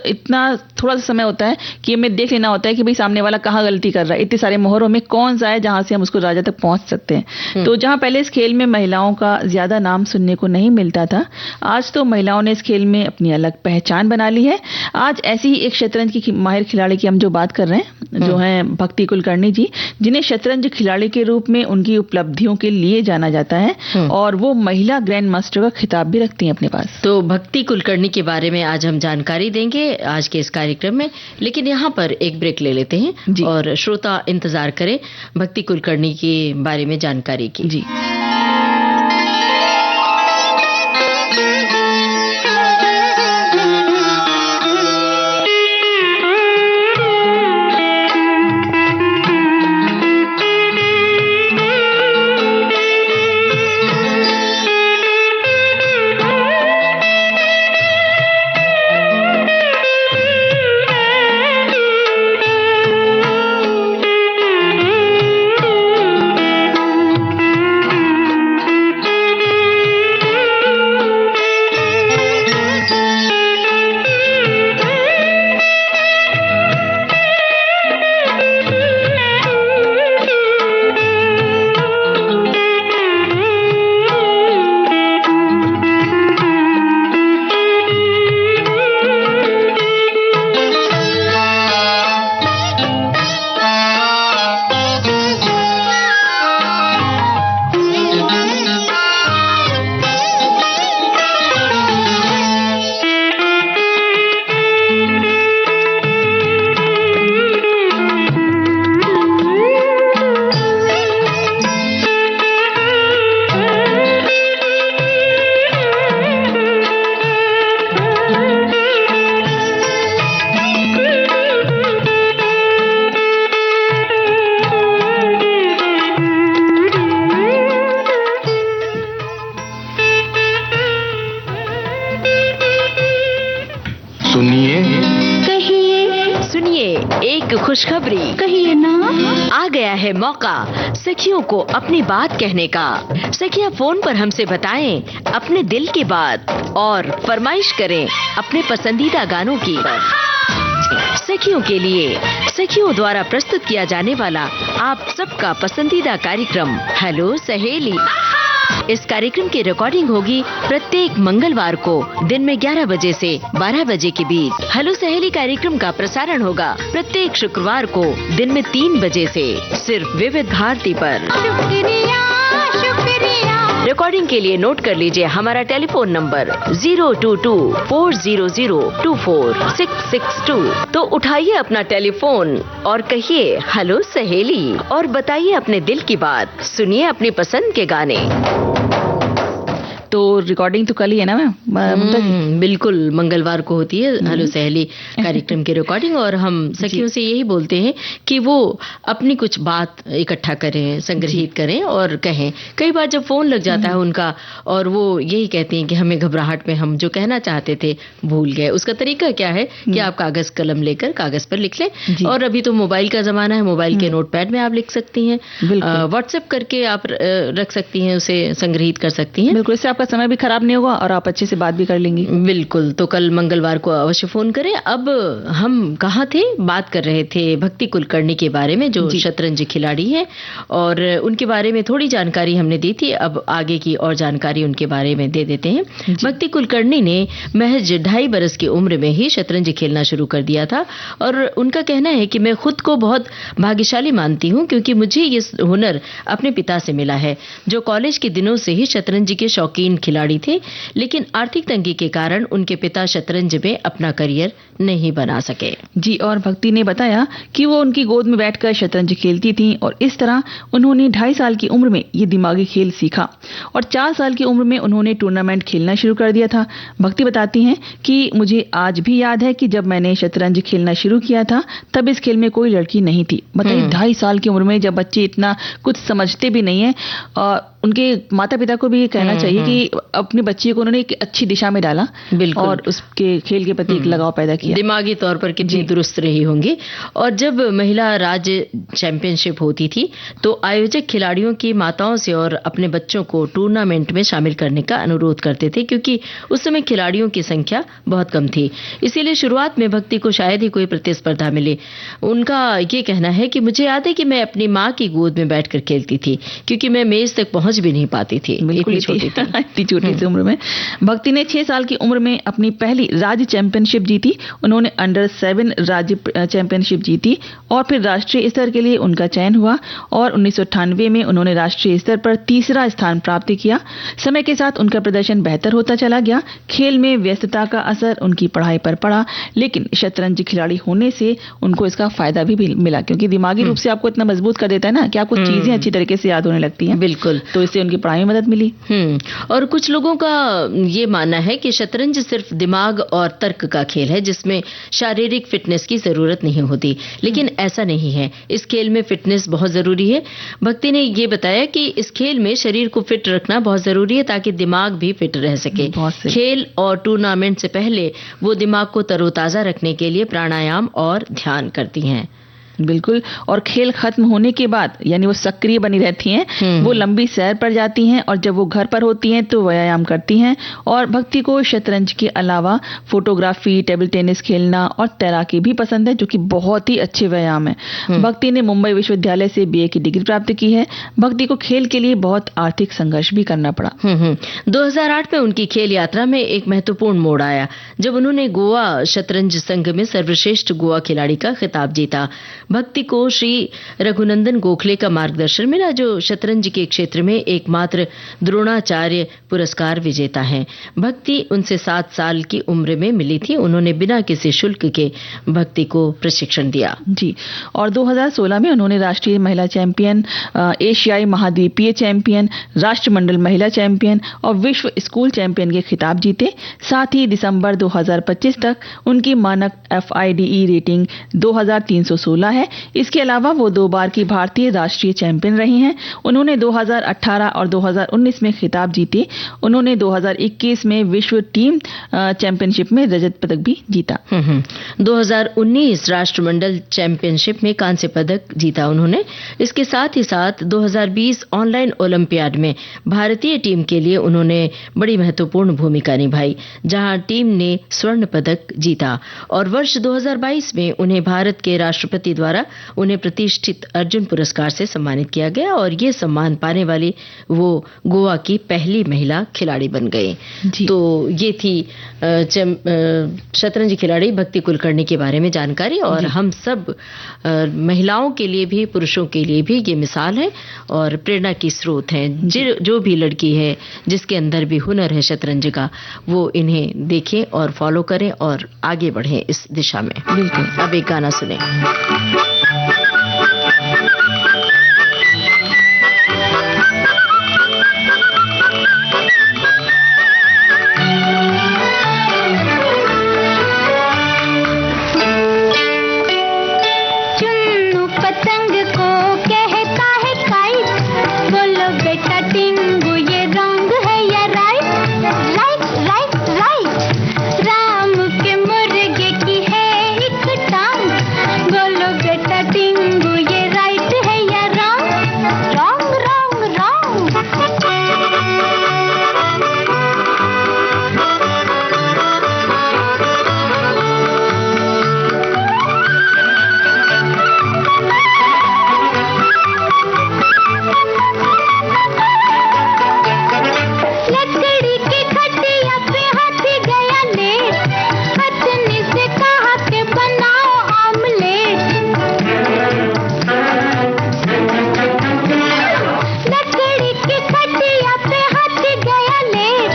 इतना थोड़ा सा समय होता है कि हमें देख लेना होता है कि भाई सामने वाला कहाँ गलती कर रहा है। इतने सारे मोहरों में कौन सा है जहां से हम उसको राजा तक पहुंच सकते हैं। तो जहां पहले इस खेल में महिलाओं का ज्यादा नाम सुनने को नहीं मिलता था, आज तो महिलाओं ने इस खेल में अपनी अलग पहचान बना ली है। आज ऐसी ही एक शतरंज की माहिर खिलाड़ी की हम जो बात कर रहे हैं, जो है भक्ति कुलकर्णी जी, जिन्हें शतरंज खिलाड़ी के रूप में उनकी उपलब्धियों के लिए जाना जाता है और वो महिला ग्रैंड मास्टर का खिताब भी रखती हैं अपने पास। तो भक्ति कुलकर्णी के बारे में आज हम जानकारी देंगे आज के इस कार्यक्रम में, लेकिन यहाँ पर एक ब्रेक ले लेते हैं और श्रोता इंतजार करें भक्ति कुलकर्णी के बारे में जानकारी की। जी खुशखबरी कहिए ना, आ गया है मौका सखियों को अपनी बात कहने का। सखियां फोन पर हमसे बताएं अपने दिल की बात और फरमाइश करें अपने पसंदीदा गानों की। सखियों के लिए सखियों द्वारा प्रस्तुत किया जाने वाला आप सबका पसंदीदा कार्यक्रम हेलो सहेली। इस कार्यक्रम की रिकॉर्डिंग होगी प्रत्येक मंगलवार को दिन में 11 बजे से 12 बजे के बीच। हेलो सहेली कार्यक्रम का प्रसारण होगा प्रत्येक शुक्रवार को दिन में 3 बजे से सिर्फ विविध भारती पर। शुक्रिया शुक्रिया। रिकॉर्डिंग के लिए नोट कर लीजिए हमारा टेलीफोन नंबर 022-400-24662। तो उठाइए अपना टेलीफोन और कहिए हेलो सहेली और बताइए अपने दिल की बात, सुनिए अपनी पसंद के गाने। तो रिकॉर्डिंग तो कल ही है ना मैम ममता जी? बिल्कुल, मंगलवार को होती है हेलो सहेली कार्यक्रम की रिकॉर्डिंग, और हम सखियों से यही बोलते हैं कि वो अपनी कुछ बात इकट्ठा करें, संग्रहित करें और कहें। कई बार जब फोन लग जाता है उनका और वो यही कहती हैं कि हमें घबराहट में हम जो कहना चाहते थे भूल गए, उसका तरीका क्या है कि आप कागज कलम लेकर कागज पर लिख लें, और अभी तो मोबाइल का जमाना है, मोबाइल के नोटपैड में आप लिख सकती हैं, व्हाट्सएप करके आप रख सकती हैं, उसे संग्रहित कर सकती हैं। बिल्कुल, इससे आपका समय भी खराब नहीं होगा और आप अच्छे से बात भी कर लेंगी। बिल्कुल, तो कल मंगलवार को अवश्य फोन करें। अब हम कहाँ थे, बात कर रहे थे भक्ति कुलकर्णी के बारे में, जो शतरंज खिलाड़ी हैं, और उनके बारे में थोड़ी जानकारी हमने दी थी। अब आगे की और जानकारी उनके बारे में दे देते हैं। भक्ति कुलकर्णी ने महज 2.5 बरस की उम्र में ही शतरंज खेलना शुरू कर दिया था, और उनका कहना है कि मैं खुद को बहुत भाग्यशाली मानती हूँ क्योंकि मुझे ये हुनर अपने पिता से मिला है, जो कॉलेज के दिनों से ही शतरंज के शौकीन खिलाड़ी थे, लेकिन आर्थिक तंगी के कारण उनके पिता शतरंज में अपना करियर नहीं बना सके। जी, और भक्ति ने बताया कि वो उनकी गोद में बैठकर शतरंज खेलती थीं और इस तरह उन्होंने 2.5 साल की उम्र में ये दिमागी खेल सीखा और 4 साल की उम्र में उन्होंने टूर्नामेंट खेलना शुरू कर दिया था। भक्ति बताती हैं कि मुझे आज भी याद है कि जब मैंने शतरंज खेलना शुरू किया था तब इस खेल में कोई लड़की नहीं थी। बताइए 2.5 साल की उम्र में जब बच्चे इतना कुछ समझते भी नहीं है, और उनके माता पिता को भी कहना चाहिए कि अपनी बच्ची को उन्होंने एक अच्छी दिशा में डाला और उसके खेल के प्रति एक लगाव पैदा किया। दिमागी तौर पर कितनी दुरुस्त रही होंगी। और जब महिला राज्य चैंपियनशिप होती थी तो आयोजक खिलाड़ियों की माताओं से और अपने बच्चों को टूर्नामेंट में शामिल करने का अनुरोध करते थे, क्योंकि उस समय खिलाड़ियों की संख्या बहुत कम थी। इसीलिए शुरुआत में भक्ति को शायद ही कोई प्रतिस्पर्धा मिली। उनका ये कहना है कि मुझे याद है कि मैं अपनी माँ की गोद में बैठकर खेलती थी, क्योंकि मैं मेज तक पहुंच भी नहीं पाती थी, इतनी छोटी थी। इतनी छोटी सी उम्र में भक्ति ने 6 साल की उम्र में अपनी पहली राज्य चैंपियनशिप जीती। उन्होंने अंडर 7 राज्य चैंपियनशिप जीती और फिर राष्ट्रीय स्तर के लिए उनका चयन हुआ और 1998 में उन्होंने राष्ट्रीय स्तर पर 3रा स्थान प्राप्त किया। समय के साथ उनका प्रदर्शन बेहतर होता चला गया। खेल में व्यस्तता का असर उनकी पढ़ाई पर पड़ा, लेकिन शतरंज खिलाड़ी होने से उनको इसका फायदा भी मिला, क्योंकि दिमागी रूप से आपको इतना मजबूत कर देता है ना कि आपको चीजें अच्छी तरीके से याद होने लगती हैं। बिल्कुल, तो इससे उनकी पढ़ाई में मदद मिली। और कुछ लोगों का ये मानना है कि शतरंज सिर्फ दिमाग और तर्क का खेल है, जिसमें शारीरिक फिटनेस की जरूरत नहीं होती, लेकिन ऐसा नहीं है। इस खेल में फिटनेस बहुत जरूरी है। भक्ति ने ये बताया कि इस खेल में शरीर को फिट रखना बहुत जरूरी है ताकि दिमाग भी फिट रह सके। खेल और टूर्नामेंट से पहले वो दिमाग को तरोताजा रखने के लिए प्राणायाम और ध्यान करती हैं। बिल्कुल, और खेल खत्म होने के बाद यानी वो सक्रिय बनी रहती हैं। वो लंबी सैर पर जाती हैं और जब वो घर पर होती हैं तो व्यायाम करती हैं। और भक्ति को शतरंज के अलावा फोटोग्राफी, टेबल टेनिस खेलना और तैराकी भी पसंद है, जो कि बहुत ही अच्छे व्यायाम है। भक्ति ने मुंबई विश्वविद्यालय से BA की डिग्री प्राप्त की है। भक्ति को खेल के लिए बहुत आर्थिक संघर्ष भी करना पड़ा। 2008 में उनकी खेल यात्रा में एक महत्वपूर्ण मोड़ आया जब उन्होंने गोवा शतरंज संघ में सर्वश्रेष्ठ गोवा खिलाड़ी का खिताब जीता। भक्ति को श्री रघुनंदन गोखले का मार्गदर्शन मिला, जो शतरंज के क्षेत्र में एकमात्र द्रोणाचार्य पुरस्कार विजेता हैं। भक्ति उनसे 7 साल की उम्र में मिली थी। उन्होंने बिना किसी शुल्क के भक्ति को प्रशिक्षण दिया। जी, और 2016 में उन्होंने राष्ट्रीय महिला चैंपियन, एशियाई महाद्वीपीय चैंपियन, राष्ट्रमंडल महिला चैंपियन और विश्व स्कूल चैंपियन के खिताब जीते। साथ ही दिसंबर 2025 तक उनकी मानक FIDE रेटिंग 2316 है। इसके अलावा वो 2 बार की भारतीय राष्ट्रीय चैंपियन रही हैं। उन्होंने 2018 और 2019 में खिताब जीते। उन्होंने 2021 में विश्व टीम चैंपियनशिप में रजत पदक भी जीता। 2019 राष्ट्रमंडल चैंपियनशिप में कांस्य पदक जीता उन्होंने। इसके साथ ही साथ 2020 ऑनलाइन ओलंपियाड में भारतीय टीम के लिए उन्होंने बड़ी महत्वपूर्ण भूमिका निभाई, जहां टीम ने स्वर्ण पदक जीता। और वर्ष 2022 में उन्हें भारत के राष्ट्रपति द्वारा द्वारा उन्हें प्रतिष्ठित अर्जुन पुरस्कार से सम्मानित किया गया और ये सम्मान पाने वाली वो गोवा की पहली महिला खिलाड़ी बन गए। तो ये थी शतरंज खिलाड़ी भक्ति कुलकर्णी के बारे में जानकारी। और हम सब महिलाओं के लिए भी पुरुषों के लिए भी ये मिसाल है और प्रेरणा की स्रोत है। जो भी लड़की है जिसके अंदर भी हुनर है शतरंज का, वो इन्हें देखें और फॉलो करें और आगे बढ़ें इस दिशा में। बिल्कुल। अब एक गाना सुने। चुन्नू पतंग को कहता है काइट, बोलो बेटा टिंगू ये रंग है या right? Right right right. Ram के मुर्गे की है एक टांग, बोलो बेटा टिंगू ये राइट है या रॉन्ग? Wrong wrong wrong. लकड़ी की खटिया पे हाथी गया लेट, हथनी से कहा के बनाओ ऑमलेट। लकड़ी की खटिया पे हाथी गया लेट,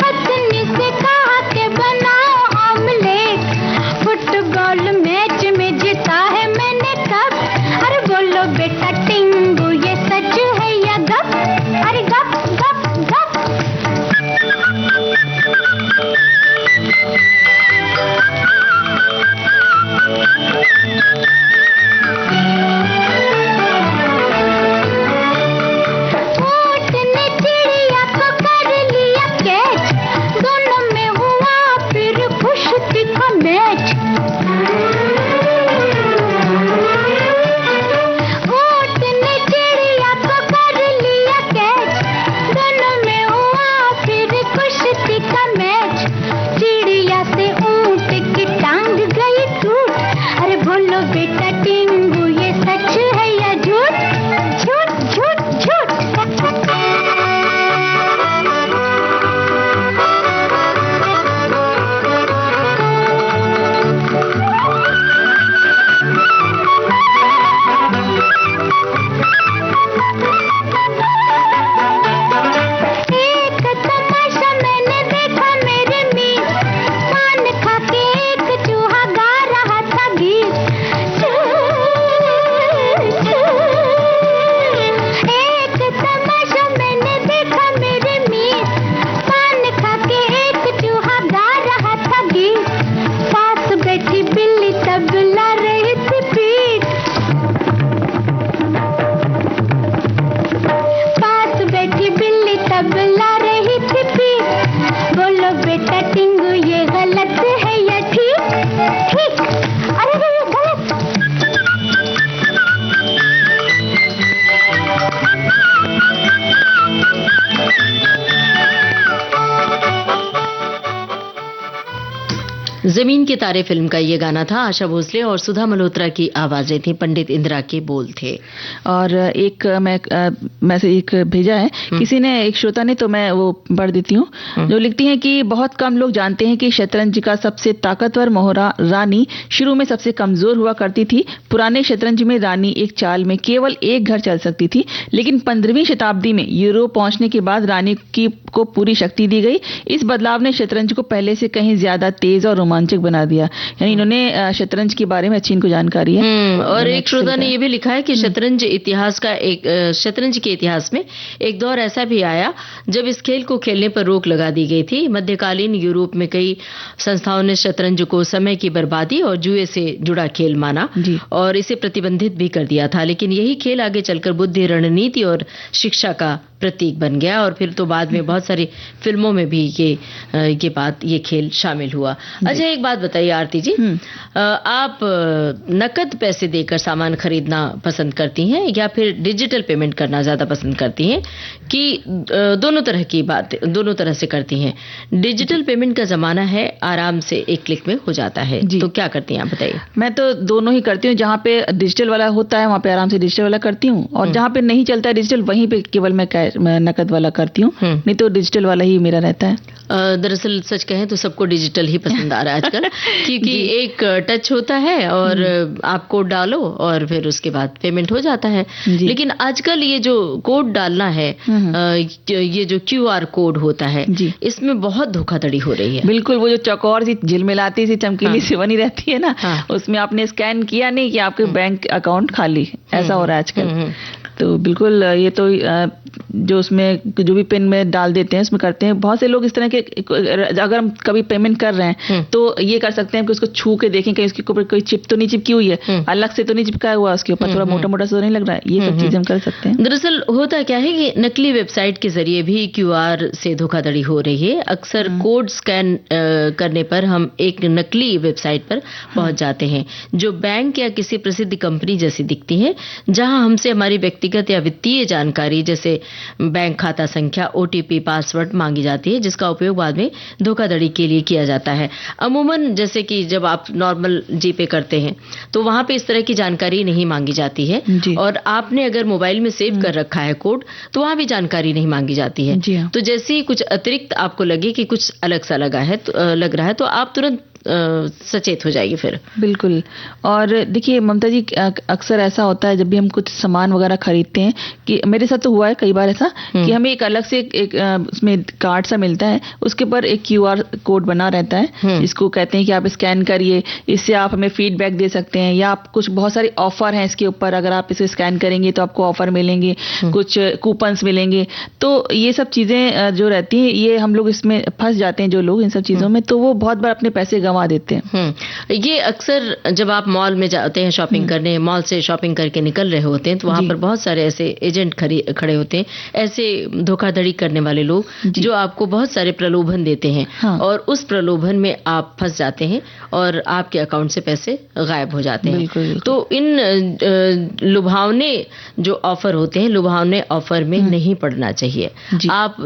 हथनी से कहा के बनाओ ऑमलेट। फुटबॉल मैच में जीता है मैंने कप, अरे बोलो बेटा टिंगू ये सच है या गप? अरे गप गप गप। ऊंट ने चिड़िया को कर लिया कैच, दोनों में हुआ फिर कुश्ती का मैच। ऊंट ने चिड़िया को कर लिया कैच, दोनों में हुआ फिर कुश्ती का मैच। चिड़िया से ऊंट की टांग गई टूट, अरे बोलो बेटा टिंगू ये सच है या झूठ? झूठ झूठ झूठ। एक तमाशा मैंने देखा मेरे मीत, पान खा के एक चूहा गा रहा था गीत। एक तमाशा मैंने देखा मेरे मीत, पान खा के एक चूहा गा रहा था गीत। पास बैठी बिल्ली तबला रही थी पीठ, पास बैठी बिल्ली तबला रही थी पीठ। बोलो बेटा टिंगू ये गलत है या ठीक? ठीक। अरे ये गलत। जमीन के तारे फिल्म का ये गाना था। आशा भोसले और सुधा मल्होत्रा की आवाजें थी, पंडित इंदिरा के बोल थे। और एक मैसेज एक भेजा है किसी ने, एक श्रोता ने, तो मैं वो पढ़ देती हूँ, जो लिखती हैं कि बहुत कम लोग जानते हैं कि शतरंज का सबसे ताकतवर मोहरा रानी शुरू में सबसे कमजोर हुआ करती थी। पुराने शतरंज में रानी एक चाल में केवल एक घर चल सकती थी, लेकिन 15वीं शताब्दी में यूरोप पहुंचने के बाद रानी को पूरी शक्ति दी गई। इस बदलाव ने शतरंज को पहले से कहीं ज्यादा तेज और रोमांचक बना दिया। यानी इन्होंने शतरंज के बारे में अच्छी इनको जानकारी है। और एक श्रोता ने ये भी लिखा है कि शतरंज के इतिहास में एक दौर ऐसा भी आया जब इस खेल को खेलने पर रोक लगा दी गई थी। मध्यकालीन यूरोप में कई संस्थाओं ने शतरंज को समय की बर्बादी और जुए से जुड़ा खेल माना और इसे प्रतिबंधित भी कर दिया था। लेकिन यही खेल आगे चलकर बुद्धि, रणनीति और शिक्षा का प्रतीक बन गया और फिर तो बाद में बहुत सारी फिल्मों में भी ये खेल शामिल हुआ। अच्छा, एक बात बताइए आरती जी, आप नकद पैसे देकर सामान खरीदना पसंद करती हैं या फिर डिजिटल पेमेंट करना ज्यादा पसंद करती हैं, कि दोनों तरह से करती हैं? डिजिटल पेमेंट का जमाना है, आराम से एक क्लिक में हो जाता है, तो क्या करती हैं आप बताइए? मैं तो दोनों ही करती हूँ। जहाँ पे डिजिटल वाला होता है वहाँ पे आराम से डिजिटल वाला करती हूँ, और जहाँ पे नहीं चलता है डिजिटल वहीं पे केवल मैं नकद वाला करती हूँ, नहीं तो डिजिटल वाला ही मेरा रहता है। दरअसल सच कहें तो सबको डिजिटल ही पसंद आ रहा है आजकल, क्योंकि एक टच होता है और आप कोड डालो और फिर उसके बाद पेमेंट हो जाता है। लेकिन आजकल ये जो कोड डालना है, ये जो QR कोड होता है, इसमें बहुत धोखाधड़ी हो रही है। बिल्कुल, वो जो चौकोर सी झिलमिलाती सी चमकीली सी बनी रहती है ना, उसमें आपने स्कैन किया नहीं कि आपके बैंक अकाउंट खाली, ऐसा हो रहा है आजकल। तो बिल्कुल ये तो जो उसमें जो भी पिन में डाल देते हैं उसमें करते हैं बहुत से लोग इस तरह के। अगर हम कभी पेमेंट कर रहे हैं तो ये कर सकते हैं कि उसको छू के देखें कि उसके ऊपर कोई चिप तो नहीं चिपकी हुई है, अलग से तो नहीं चिपकाया हुआ, उसके ऊपर थोड़ा मोटा मोटा तो नहीं लग रहा है, ये सब चीजें हम कर सकते हैं। दरअसल होता क्या है कि नकली वेबसाइट के जरिए भी QR से धोखाधड़ी हो रही है। अक्सर कोड स्कैन करने पर हम एक नकली वेबसाइट पर पहुंच जाते हैं जो बैंक या किसी प्रसिद्ध कंपनी जैसी दिखती है, जहां हमसे हमारी व्यक्तिगत या वित्तीय जानकारी जैसे बैंक खाता संख्या, OTP, पासवर्ड मांगी जाती है, जिसका उपयोग बाद में धोखाधड़ी के लिए किया जाता है। अमूमन जैसे कि जब आप नॉर्मल जीपे करते हैं तो वहां पे इस तरह की जानकारी नहीं मांगी जाती है, और आपने अगर मोबाइल में सेव कर रखा है कोड तो वहां भी जानकारी नहीं मांगी जाती है। तो जैसे ही कुछ अतिरिक्त आपको लगे कि कुछ अलग सा लग रहा है तो आप तुरंत सचेत हो जाएगी फिर। बिल्कुल। और देखिए ममता जी, अक्सर ऐसा होता है जब भी हम कुछ सामान वगैरह खरीदते हैं, कि मेरे साथ तो हुआ है कई बार ऐसा कि हमें एक अलग से एक उसमें कार्ड सा मिलता है, उसके ऊपर एक QR कोड बना रहता है, जिसको कहते हैं कि आप स्कैन करिए, इससे आप हमें फीडबैक दे सकते हैं, या आप कुछ बहुत सारी ऑफर हैं इसके ऊपर, अगर आप इसे स्कैन करेंगे तो आपको ऑफर मिलेंगे, कुछ कूपन्स मिलेंगे। तो ये सब चीजें जो रहती हैं, ये हम लोग इसमें फंस जाते हैं जो लोग इन सब चीजों में, तो वो बहुत बार अपने पैसे गंवा देते हैं। ये अक्सर जब आप मॉल में जाते हैं शॉपिंग करने, मॉल से शॉपिंग करके निकल रहे होते हैं तो वहां पर बहुत सारे ऐसे एजेंट खड़े होते हैं, ऐसे धोखाधड़ी करने वाले लोग जो आपको बहुत सारे प्रलोभन देते हैं, और उस प्रलोभन में आप फंस जाते हैं और आपके अकाउंट से पैसे गायब हो जाते हैं। बिल्कुल। तो इन लुभावने जो ऑफर होते हैं, लुभावने ऑफर में नहीं पड़ना चाहिए। आप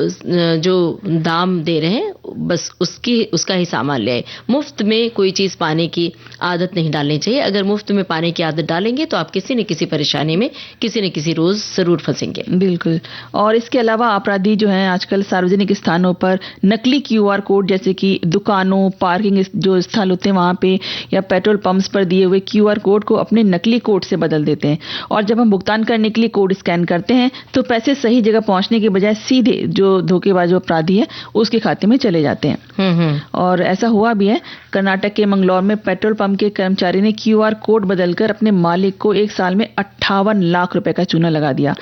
जो दाम दे रहे हैं बस उसका ही सामान ले आए। मुफ्त में कोई चीज पाने की आदत नहीं डालनी चाहिए। अगर मुफ्त में पाने की आदत डालेंगे तो आप किसी न किसी परेशानी में किसी न किसी रोज जरूर फंसेंगे। बिल्कुल। और इसके अलावा अपराधी जो हैं आजकल सार्वजनिक स्थानों पर नकली QR कोड, जैसे कि दुकानों, पार्किंग जो स्थल होते हैं वहां पे, या पेट्रोल पंप्स पर दिए हुए QR कोड को अपने नकली कोड से बदल देते हैं, और जब हम भुगतान करने के लिए कोड स्कैन करते हैं तो पैसे सही जगह पहुंचने के बजाय सीधे जो धोखेबाज अपराधी है उसके खाते में चले जाते हैं। और ऐसा हुआ भी है। कर्नाटक के मंगलौर में पेट्रोल पंप के कर्मचारी ने QR कोड बदलकर अपने मालिक को 1 साल में 58 लाख रुपए का चूना लगा दिया।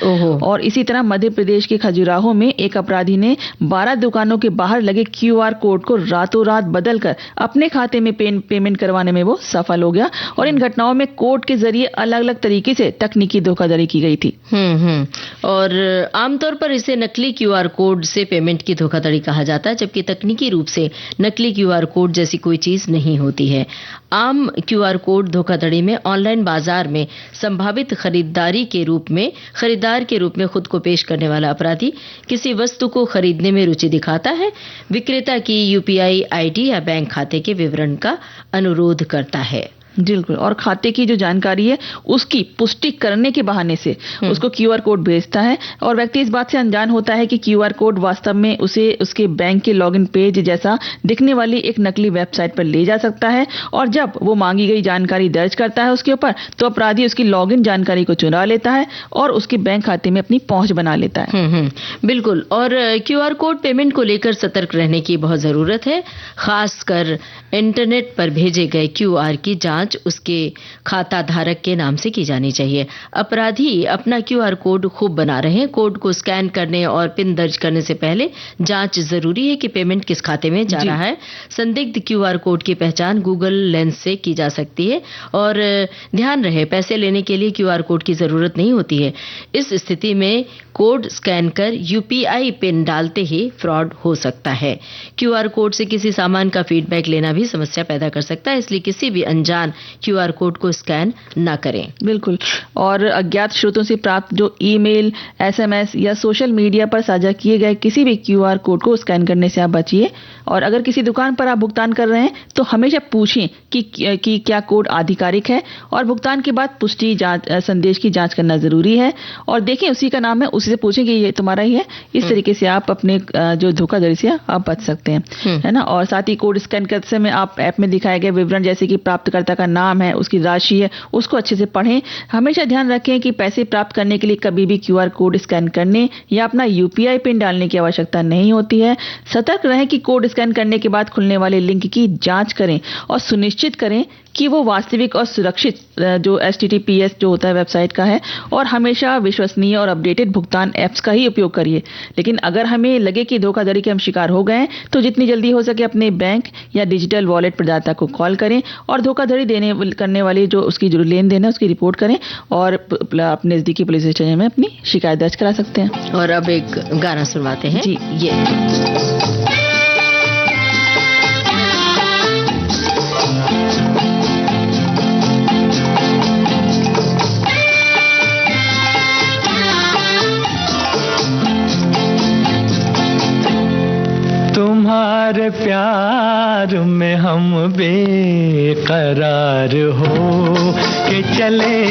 और इसी तरह मध्य प्रदेश के खजुराहो में एक अपराधी ने 12 दुकानों के बाहर लगे QR कोड को रातों रात बदलकर अपने खाते में पेमेंट करवाने में वो सफल हो गया। और इन घटनाओं में कोड के जरिए अलग अलग तरीके से तकनीकी धोखाधड़ी की गई थी। और आमतौर पर इसे नकली QR कोड से पेमेंट की धोखाधड़ी कहा जाता है, जबकि तकनीकी रूप से नकली QR कोड जैसी कोई चीज नहीं होती है। आम QR कोड धोखाधड़ी में ऑनलाइन बाजार में संभावित खरीदार के रूप में खुद को पेश करने वाला अपराधी किसी वस्तु को खरीदने में रुचि दिखाता है, विक्रेता की UPI ID या बैंक खाते के विवरण का अनुरोध करता है। बिल्कुल। और खाते की जो जानकारी है उसकी पुष्टि करने के बहाने से उसको QR कोड भेजता है, और व्यक्ति इस बात से अनजान होता है कि QR कोड वास्तव में उसे उसके बैंक के लॉगिन पेज जैसा दिखने वाली एक नकली वेबसाइट पर ले जा सकता है। और जब वो मांगी गई जानकारी दर्ज करता है उसके ऊपर, तो अपराधी उसकी लॉगिन जानकारी को चुरा लेता है और उसके बैंक खाते में अपनी पहुंच बना लेता है। बिल्कुल। और QR कोड पेमेंट को लेकर सतर्क रहने की बहुत जरूरत है। खासकर इंटरनेट पर भेजे गए QR की जांच जांच उसके खाता धारक के नाम से की जानी चाहिए। अपराधी अपना QR कोड खूब बना रहे हैं। कोड को स्कैन करने और पिन दर्ज करने से पहले जांच जरूरी है कि पेमेंट किस खाते में जा रहा है। संदिग्ध QR कोड की पहचान गूगल लेंस से की जा सकती है और ध्यान रहे पैसे लेने के लिए QR कोड की जरूरत नहीं होती है। इस स्थिति में कोड स्कैन कर UPI पिन डालते ही फ्रॉड हो सकता है। QR कोड से किसी सामान का फीडबैक लेना भी समस्या पैदा कर सकता है, इसलिए किसी भी अनजान QR कोड को स्कैन ना करें। बिल्कुल। और अज्ञात स्रोतों से प्राप्त जो ईमेल, SMS या सोशल मीडिया पर साझा किए गए किसी भी QR कोड को स्कैन करने से आप बचिए। और अगर किसी दुकान पर आप भुगतान कर रहे हैं तो हमेशा पूछें कि क्या कोड आधिकारिक है, और भुगतान के बाद पुष्टि संदेश की जांच करना जरूरी है। और देखें उसी का नाम है, उसी से पूछें कि ये तुम्हारा ही है। इस तरीके से आप अपने जो धोखाधड़ी से आप बच सकते हैं, है ना। और साथ ही कोड स्कैन करते समय आप ऐप में दिखाए गए विवरण जैसे कि प्राप्तकर्ता का नाम है, उसकी राशि है, उसको अच्छे से पढ़ें। हमेशा ध्यान रखें कि पैसे प्राप्त करने के लिए कभी भी QR कोड स्कैन करने या अपना UPI पिन डालने की आवश्यकता नहीं होती है। सतर्क रहें कि कोड स्कैन करने के बाद खुलने वाले लिंक की जांच करें और सुनिश्चित करें कि वो वास्तविक और सुरक्षित जो HTTPS जो होता है वेबसाइट का है। और हमेशा विश्वसनीय और अपडेटेड भुगतान ऐप्स का ही उपयोग करिए। लेकिन अगर हमें लगे कि धोखाधड़ी के हम शिकार हो गए तो जितनी जल्दी हो सके अपने बैंक या डिजिटल वॉलेट प्रदाता को कॉल करें और धोखाधड़ी करने वाली जो उसकी जो लेन देन है उसकी रिपोर्ट करें और अपने नजदीकी पुलिस स्टेशन में अपनी शिकायत दर्ज करा सकते हैं। और अब एक गाना सुनवाते हैं जी। ये तुम्हारे प्यार में हम बेकरार हो के चले,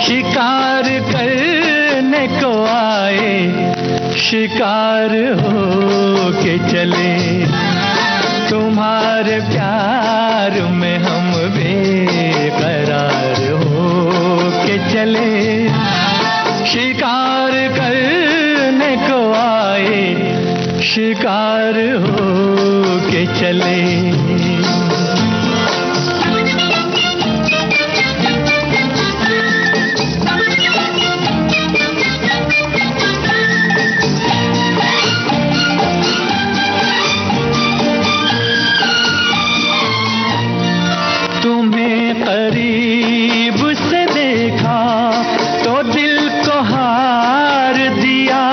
शिकार करने को आए, शिकार हो के चले। तुम्हारे प्यार में हम बेकरार हो के चले, शिकार करने को आए, शिकार हो के चले। तुम्हें करीब से देखा तो दिल को हार दिया,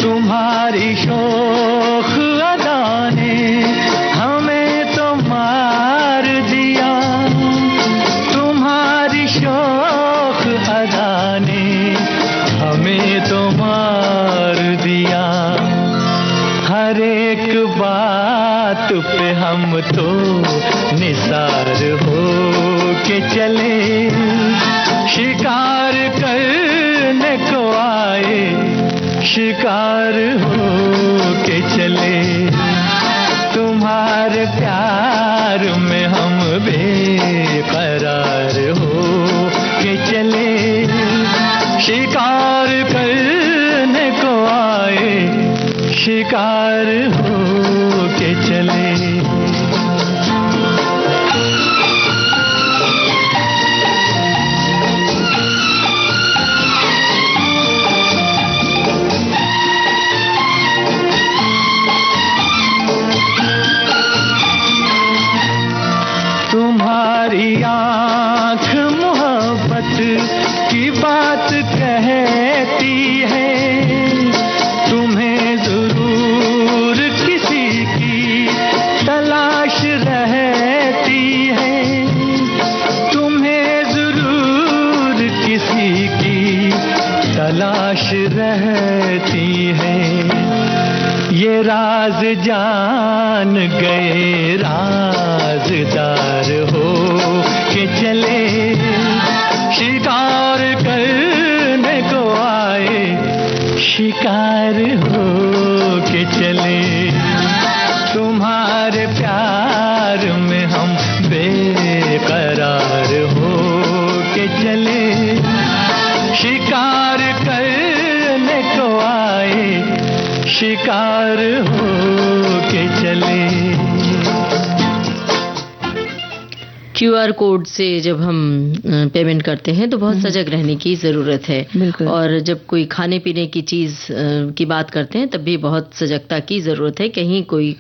तुम्हारी शोख अदा ने हमें तो मार दिया, तुम्हारी शोख अदा ने हमें तो मार दिया। हर एक बात पे हम तो निसार हो के चले, शिकार करने को आए, शिकार हो के चले। तुम्हारे प्यार में हम बेकरार हो के चले, शिकार करने को आए, शिकार हो के चले। तुम्हारी आँख मोहब्बत की बात कहती है, तुम्हें जरूर किसी की तलाश रहती है, तुम्हें जरूर किसी की तलाश रहती है। ये राज जान गए राजदार हो के चले, शिकार करने को आए, शिकार हो के चले। तुम्हारे प्यार में हम बेकरार हो के चले, शिकार करने को आए, शिकार हो के चले। QR कोड से जब हम पेमेंट करते हैं तो बहुत सजग रहने की ज़रूरत है। बिल्कुल। और जब कोई खाने पीने की चीज़ की बात करते हैं तब भी बहुत सजगता की ज़रूरत है, कहीं कोई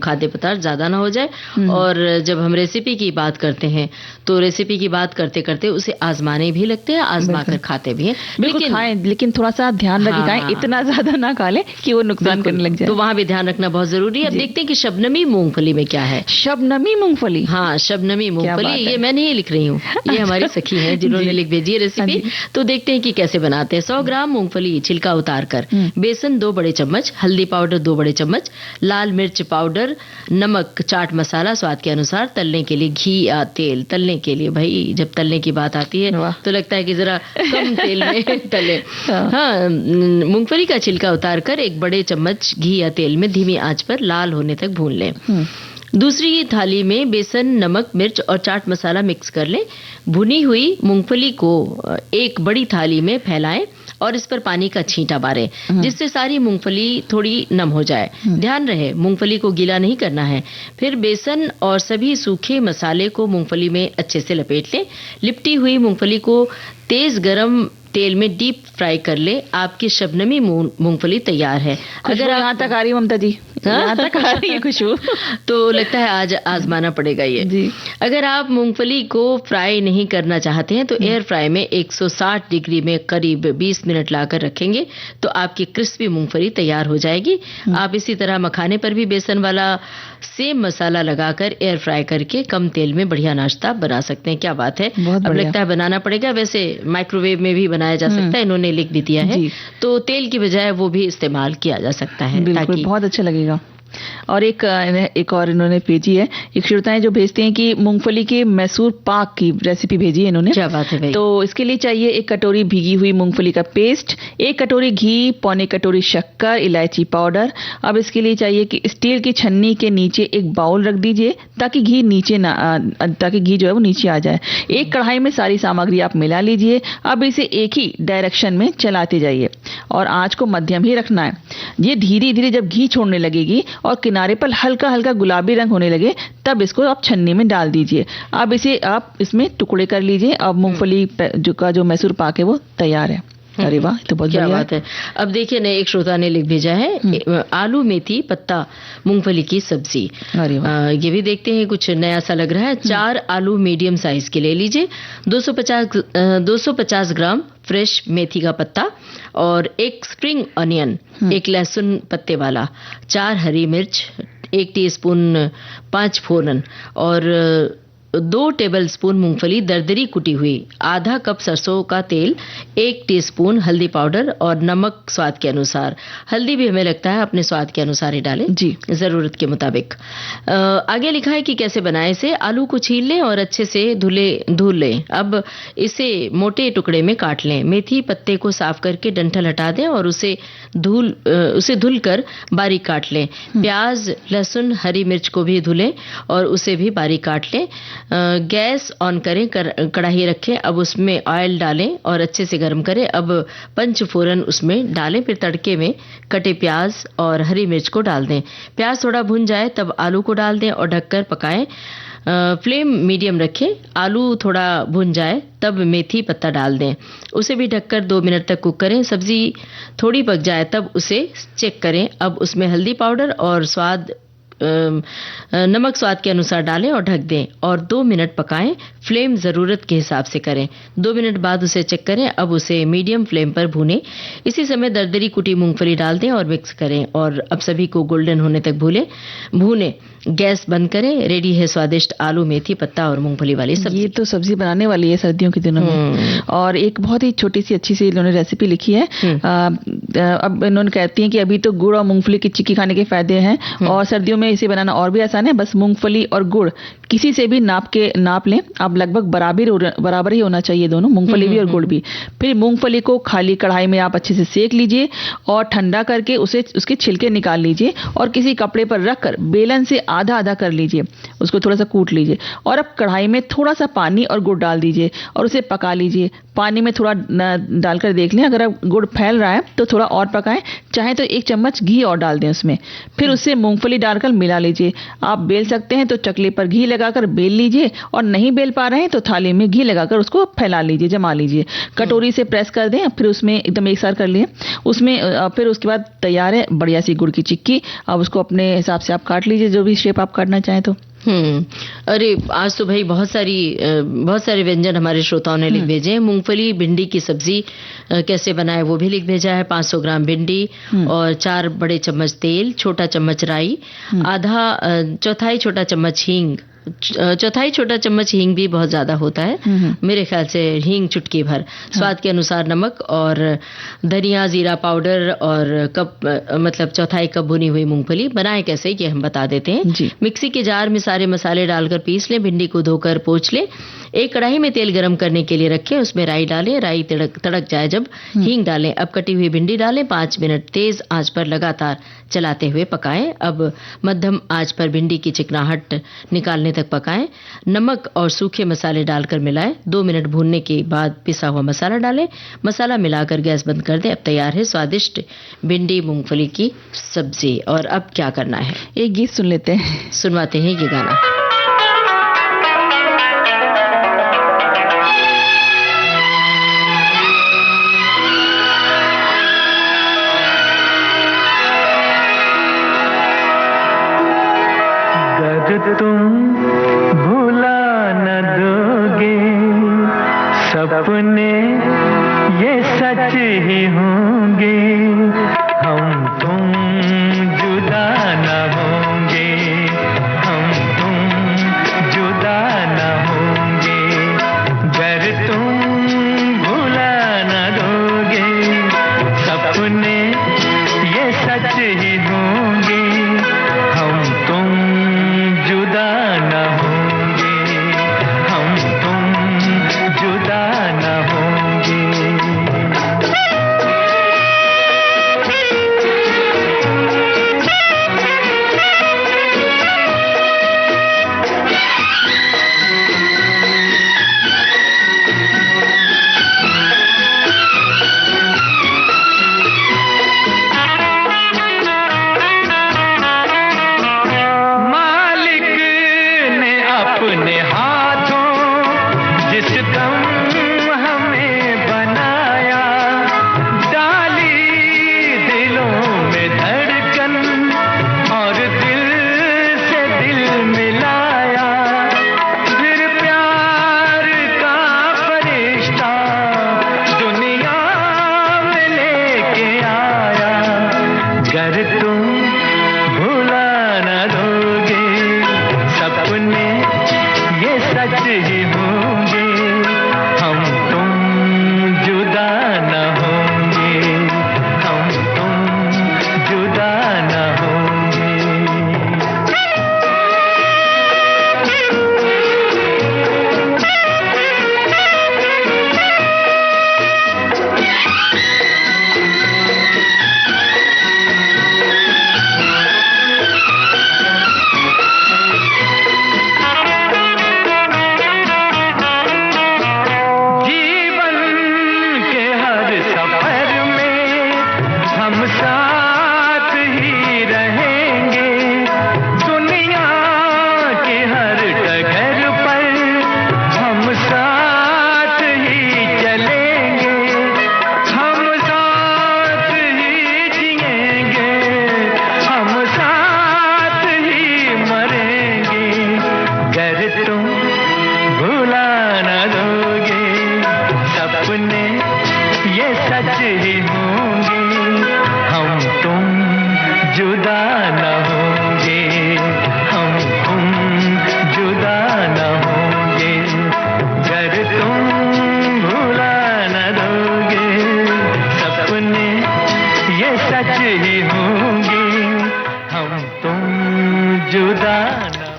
खाद्य पदार्थ ज़्यादा ना हो जाए। और जब हम रेसिपी की बात करते हैं तो रेसिपी की बात करते करते उसे आजमाने भी लगते हैं, आजमा कर खाते भी हैं। बिल्कुल खाएं, लेकिन थोड़ा सा ध्यान रखें, खाएं इतना ज़्यादा ना खा लें कि वो नुकसान करने लग जाए। तो वहाँ भी ध्यान रखना बहुत ज़रूरी है। अब देखते हैं कि शबनमी मूंगफली में क्या है। शबनमी मूंगफली? हाँ, शबनमी मूंगफली, ये मैं नहीं लिख रही हूँ, ये हमारी सखी है जिन्होंने लिख भेजी है रेसिपी। तो देखते हैं कि कैसे बनाते हैं। 100 ग्राम मूंगफली छिलका उतार कर, बेसन 2 बड़े चम्मच, हल्दी पाउडर 2 बड़े चम्मच, लाल मिर्च पाउडर, नमक, चाट मसाला स्वाद के अनुसार, तलने के लिए घी या तेल। तलने के लिए, भाई जब तलने की बात आती है तो लगता है कि जरा कम तेल में तले। हाँ, मूंगफली का छिलका उतार कर 1 बड़े चम्मच घी या तेल में धीमी आंच पर लाल होने तक भून लें। दूसरी थाली में बेसन, नमक, मिर्च और चाट मसाला मिक्स कर लें। भुनी हुई मूंगफली को एक बड़ी थाली में फैलाएं और इस पर पानी का छींटा मारें, जिससे सारी मूंगफली थोड़ी नम हो जाए। ध्यान रहे मूंगफली को गीला नहीं करना है। फिर बेसन और सभी सूखे मसाले को मूंगफली में अच्छे से लपेट लें। लिपटी हुई मूंगफली को तेज गरम तेल में डीप फ्राई कर ले। आपकी शबनमी मूंगफली तैयार है। अगर यहाँ तक आ रही है ममता जी, यहाँ तक आ रही है खुशबू, तो लगता है आज आजमाना पड़ेगा ये जी। अगर आप मूंगफली को फ्राई नहीं करना चाहते हैं तो एयर फ्राई में 160 डिग्री में करीब 20 मिनट लाकर रखेंगे तो आपकी क्रिस्पी मूंगफली तैयार हो जाएगी। आप इसी तरह मखाने पर भी बेसन वाला सेम मसाला लगाकर एयर फ्राई करके कम तेल में बढ़िया नाश्ता बना सकते हैं। क्या बात है, अब लगता है बनाना पड़ेगा। वैसे माइक्रोवेव में भी बनाया जा सकता है, इन्होंने लिख भी दिया है, तो तेल की बजाय वो भी इस्तेमाल किया जा सकता है। बिल्कुल, बहुत अच्छा लगेगा। और एक और इन्होंने भेजी है, एक श्रोताएं जो भेजते हैं कि मूंगफली के मैसूर पाक की रेसिपी भेजी है इन्होंने। क्या बात है भाई। तो इसके लिए चाहिए 1 कटोरी भीगी हुई मूंगफली का पेस्ट, 1 कटोरी घी, पौने कटोरी शक्कर, इलायची पाउडर। अब इसके लिए चाहिए कि स्टील की छन्नी के नीचे एक बाउल रख दीजिए ताकि घी जो है वो नीचे आ जाए। एक कढ़ाई में सारी सामग्री आप मिला लीजिए। अब इसे एक ही डायरेक्शन में चलाते जाइए और आंच को मध्यम ही रखना है। ये धीरे धीरे जब घी छोड़ने लगेगी और किनारे पर हल्का हल्का गुलाबी रंग होने लगे तब इसको आप छन्नी में डाल दीजिए। अब इसे आप इसमें टुकड़े कर लीजिए। अब मूंगफली जो मैसूर पाक है वो तैयार है। अरे वाह, तो बहुत क्या बात है। अब देखिए नए एक श्रोता ने लिख भेजा है आलू मेथी पत्ता मूंगफली की सब्जी। अरे वाह, ये भी देखते हैं, कुछ नया सा लग रहा है। 4 आलू मीडियम साइज के ले लीजिए, 250 ग्राम फ्रेश मेथी का पत्ता और 1 स्प्रिंग अनियन, 1 लहसुन पत्ते वाला, 4 हरी मिर्च, 1 टीस्पून 5 फोरन और 2 टेबलस्पून मूंगफली दरदरी कुटी हुई, आधा कप सरसों का तेल, 1 टीस्पून हल्दी पाउडर और नमक स्वाद के अनुसार। हल्दी भी हमें लगता है अपने स्वाद के अनुसार ही डालें जी, जरूरत के मुताबिक। आगे लिखा है कि कैसे बनाएं इसे। आलू को छील लें और अच्छे से धुल लें। अब इसे मोटे टुकड़े में काट लें। मेथी पत्ते को साफ करके डंठल हटा दें और उसे धुल कर बारीक काट लें। प्याज, लहसुन, हरी मिर्च को भी धुलें और उसे भी बारीक काट लें। गैस ऑन करें, कढ़ाई रखें। अब उसमें ऑयल डालें और अच्छे से गर्म करें। अब पंच फोरन उसमें डालें। फिर तड़के में कटे प्याज और हरी मिर्च को डाल दें। प्याज थोड़ा भुन जाए तब आलू को डाल दें और ढककर पकाएं। फ्लेम मीडियम रखें। आलू थोड़ा भुन जाए तब मेथी पत्ता डाल दें। उसे भी ढककर 2 मिनट तक कुक करें। सब्जी थोड़ी पक जाए तब उसे चेक करें। अब उसमें हल्दी पाउडर और नमक स्वाद के अनुसार डालें और ढक दें और 2 मिनट पकाएं। फ्लेम ज़रूरत के हिसाब से करें। 2 मिनट बाद उसे चेक करें। अब उसे मीडियम फ्लेम पर भूनें। इसी समय दरदरी कुटी मूंगफली डाल दें और मिक्स करें और अब सभी को गोल्डन होने तक भूनें। गैस बंद करें। रेडी है स्वादिष्ट आलू मेथी पत्ता और मूंगफली वाली सब्जी। ये तो सब्जी बनाने वाली है सर्दियों के दिनों में। और एक बहुत ही छोटी सी अच्छी सी इन्होंने रेसिपी लिखी है। अब इन्होंने कहती हैं कि अभी तो गुड़ और मूंगफली की चिक्की खाने के फायदे हैं और सर्दियों में इसे बनाना और भी आसान है। बस मूंगफली और गुड़ किसी से भी नाप लें। अब लगभग बराबर ही होना चाहिए दोनों, मूंगफली भी और गुड़ भी। फिर मूंगफली को खाली कढ़ाई में आप अच्छे से सेक लीजिए और ठंडा करके उसके छिलके निकाल लीजिए और किसी कपड़े पर रखकर बेलन से आधा आधा कर लीजिए। उसको थोड़ा सा कूट लीजिए और अब कढ़ाई में थोड़ा सा पानी और गुड़ डाल दीजिए और उसे पका लीजिए। पानी में थोड़ा डालकर देख लें, अगर गुड़ फैल रहा है तो थोड़ा और पकाएं। चाहे तो 1 चम्मच घी और डाल दें उसमें। फिर उससे मूंगफली डालकर मिला लीजिए। आप बेल सकते हैं तो चकले पर घी लगाकर बेल लीजिए, और नहीं बेल पा रहे हैं तो थाली में घी लगाकर उसको फैला लीजिए, जमा लीजिए, कटोरी से प्रेस कर दें, फिर उसमें एकदम एक साथ कर लिए, उसमें फिर उसके बाद तैयार है बढ़िया सी गुड़ की चिक्की। अब उसको अपने हिसाब से आप काट लीजिए, जो भी शेप आप काटना चाहें तो। अरे आज तो भाई बहुत सारे व्यंजन हमारे श्रोताओं ने लिख भेजे हैं। मूंगफली भिंडी की सब्जी कैसे बनाए वो भी लिख भेजा है। 500 ग्राम भिंडी और 4 बड़े चम्मच तेल, छोटा चम्मच राई, चौथाई छोटा चम्मच हींग, चौथाई छोटा चम्मच हींग भी बहुत ज्यादा होता है मेरे ख्याल से, हींग चुटकी भर, स्वाद के अनुसार नमक, और धनिया जीरा पाउडर, और मतलब चौथाई कप भुनी हुई मूंगफली। बनाए कैसे ये हम बता देते हैं। मिक्सी के जार में सारे मसाले डालकर पीस लें, भिंडी को धोकर पोंछ लें, एक कढ़ाई में तेल गरम करने के लिए रखें, उसमें राई डालें, राई तड़क जाए जब हींग डालें, अब कटी हुई भिंडी डालें, 5 मिनट तेज आंच पर लगातार चलाते हुए पकाएं। अब मध्यम आंच पर भिंडी की चिकनाहट निकालने तक पकाएं, नमक और सूखे मसाले डालकर मिलाएं, 2 मिनट भूनने के बाद पिसा हुआ मसाला डालें, मसाला मिलाकर गैस बंद कर दें। अब तैयार है स्वादिष्ट भिंडी मूंगफली की सब्जी। और अब क्या करना है, एक गीत सुन लेते हैं, सुनवाते हैं ये गाना। तुम भुला न दोगे सपने ये सच ही होंगे, हम तुम जुदा न होंगे, हम तुम जुदा न होंगे, गर तुम भुला न दोगे सपने ये सच ही होंगे, हम तुम जुदा न होंगे, हम तुम जुदा न होंगे।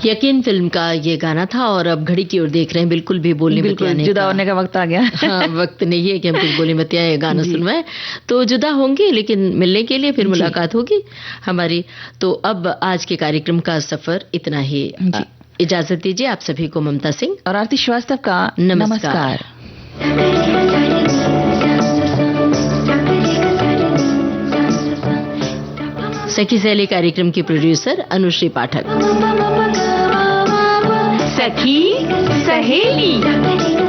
यकीन फिल्म का ये गाना था। और अब घड़ी की ओर देख रहे हैं, बिल्कुल भी बोलने बतियाने जुदा होने का वक्त आ गया। हाँ, वक्त नहीं है कि हम कुछ बोले बतियाए ये गाना सुनवाए, तो जुदा होंगे लेकिन मिलने के लिए फिर मुलाकात होगी हमारी। तो अब आज के कार्यक्रम का सफर इतना ही, इजाजत दीजिए आप सभी को। ममता सिंह और आरती श्रीवास्तव का नमस्कार। सखी सहेली कार्यक्रम की प्रोड्यूसर अनुश्री पाठक। सखी सहेली।